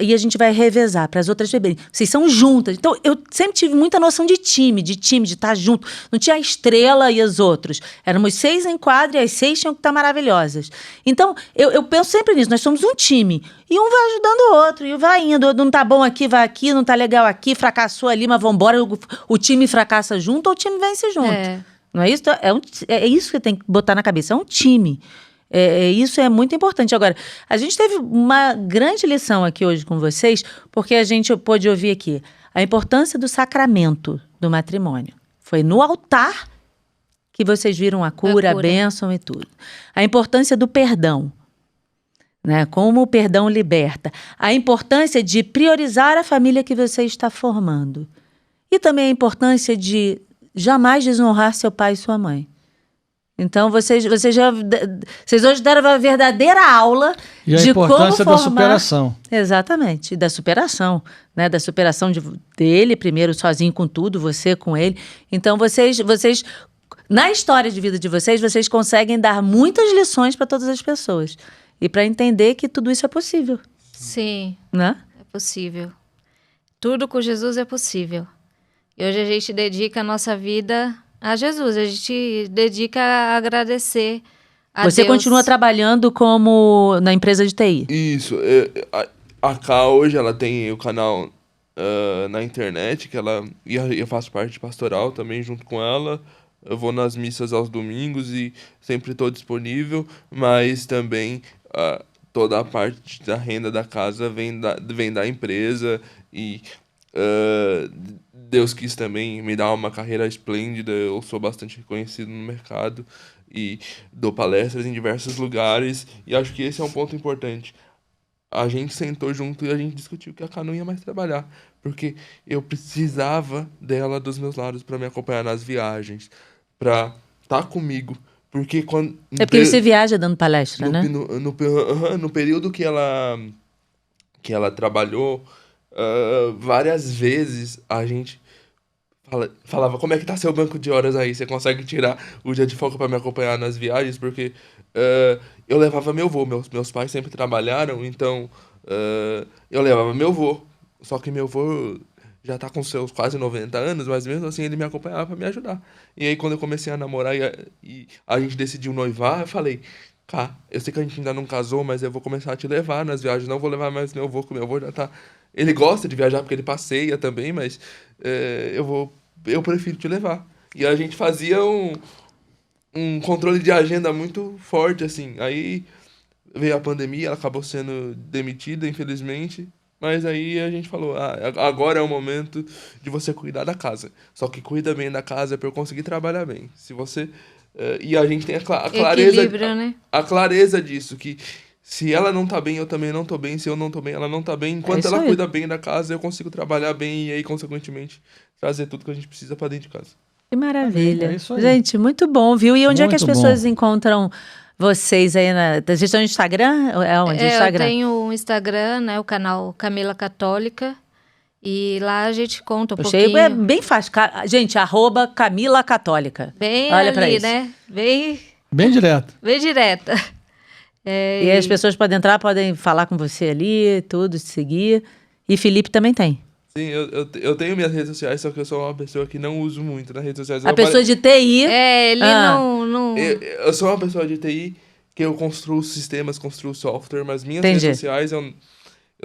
e a gente vai revezar para as outras beberem. Vocês são juntas. Então, eu sempre tive muita noção de time, de estar junto. Não tinha a estrela e os outros. Éramos 6 em quadra e as 6 tinham que estar maravilhosas. Então, eu penso sempre nisso. Nós somos um time. E um vai ajudando o outro. E vai indo. Não tá bom aqui, vai aqui. Não tá legal aqui. Fracassou ali, mas vambora. O time fracassa junto ou o time vence junto. Não é isso? É isso que tem que botar na cabeça. É um time. Isso é muito importante. Agora, a gente teve uma grande lição aqui hoje com vocês, porque a gente pôde ouvir aqui a importância do sacramento do matrimônio. Foi no altar que vocês viram a cura, a bênção e tudo. A importância do perdão, né? Como o perdão liberta. A importância de priorizar a família que você está formando. E também a importância de jamais desonrar seu pai e sua mãe. Então, vocês hoje deram uma verdadeira aula de como formar... E a importância da superação. Exatamente, da superação. Né? Da superação dele, primeiro sozinho com tudo, você com ele. Então, vocês, na história de vida de vocês conseguem dar muitas lições para todas as pessoas. E para entender que tudo isso é possível. Sim, né? É possível. Tudo com Jesus é possível. E hoje a gente dedica a nossa vida... a Jesus, a gente dedica a agradecer a Deus. Você continua trabalhando como na empresa de TI? Isso. A Ká hoje, ela tem o canal na internet, que eu faço parte de pastoral também junto com ela. Eu vou nas missas aos domingos e sempre estou disponível, mas também toda a parte da renda da casa vem da empresa e... Deus quis também me dar uma carreira esplêndida, eu sou bastante reconhecido no mercado e dou palestras em diversos lugares e acho que esse é um ponto importante. A gente sentou junto e a gente discutiu que a Ká não ia mais trabalhar, porque eu precisava dela dos meus lados para me acompanhar nas viagens, para estar comigo, porque quando... porque você viaja dando palestra, né? No período que ela trabalhou, várias vezes a gente falava, como é que tá seu banco de horas aí? Você consegue tirar o dia de folga para me acompanhar nas viagens? Porque eu levava meu vô, meus pais sempre trabalharam, então eu levava meu vô, só que meu vô já tá com seus quase 90 anos, mas mesmo assim ele me acompanhava para me ajudar. E aí quando eu comecei a namorar e a gente decidiu noivar, eu falei, Ká, eu sei que a gente ainda não casou, mas eu vou começar a te levar nas viagens, não vou levar mais meu vô, porque meu vô já tá... Ele gosta de viajar porque ele passeia também, mas eu prefiro te levar. E a gente fazia um controle de agenda muito forte, assim. Aí veio a pandemia, ela acabou sendo demitida, infelizmente. Mas aí a gente falou, agora é o momento de você cuidar da casa. Só que cuida bem da casa para eu conseguir trabalhar bem. Se você... e a gente tem a clareza... Equilíbrio, né? A clareza disso, que... Se ela não tá bem, eu também não tô bem. Se eu não tô bem, ela não tá bem. Enquanto ela cuida bem da casa, eu consigo trabalhar bem e aí, consequentemente, trazer tudo que a gente precisa pra dentro de casa. Que maravilha. É isso aí. Gente, muito bom, viu? E onde é que as pessoas encontram vocês aí? Vocês estão no Instagram? Instagram? Eu tenho um Instagram, né? O canal Camila Católica. E lá a gente conta um pouquinho. É bem fácil. Gente, @Camila Católica. Bem olha ali, pra isso. Né? Bem direto. Bem direta. E as pessoas podem entrar, podem falar com você ali, tudo, seguir. E Felipe também tem. Sim, eu tenho minhas redes sociais, só que eu sou uma pessoa que não uso muito nas redes sociais. Pessoa de TI... ele não... Eu sou uma pessoa de TI que eu construo sistemas, construo software, mas minhas redes sociais eu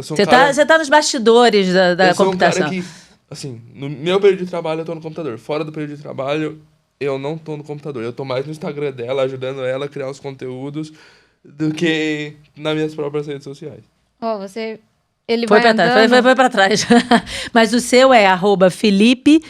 sou um cara... Você tá nos bastidores da computação. Eu sou um cara que, assim, no meu período de trabalho eu tô no computador. Fora do período de trabalho, eu não tô no computador. Eu tô mais no Instagram dela, ajudando ela a criar os conteúdos... do que nas minhas próprias redes sociais. Você... Ele foi vai pra trás, foi pra trás. Mas o seu é @Felipe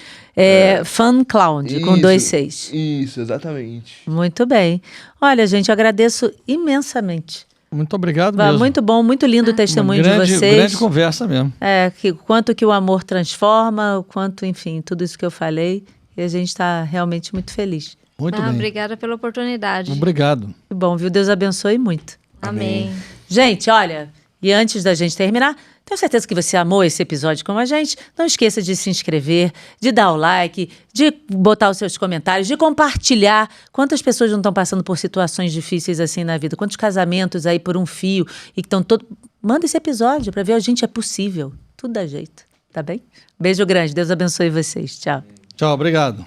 FunCloud, com 2 Cs. Isso, exatamente. Muito bem. Olha, gente, eu agradeço imensamente Muito obrigado mesmo. Muito bom, muito lindo o testemunho de vocês. Grande conversa mesmo. Quanto que o amor transforma, o quanto, enfim, tudo isso que eu falei. E a gente está realmente muito feliz. Muito bem. Obrigada pela oportunidade. Obrigado. Que bom, viu? Deus abençoe muito. Amém. Gente, olha, e antes da gente terminar, tenho certeza que você amou esse episódio como a gente. Não esqueça de se inscrever, de dar o like, de botar os seus comentários, de compartilhar. Quantas pessoas não estão passando por situações difíceis assim na vida? Quantos casamentos aí por um fio e que estão todos... Manda esse episódio para ver, a gente, é possível. Tudo dá jeito, tá bem? Beijo grande, Deus abençoe vocês. Tchau. Tchau, obrigado.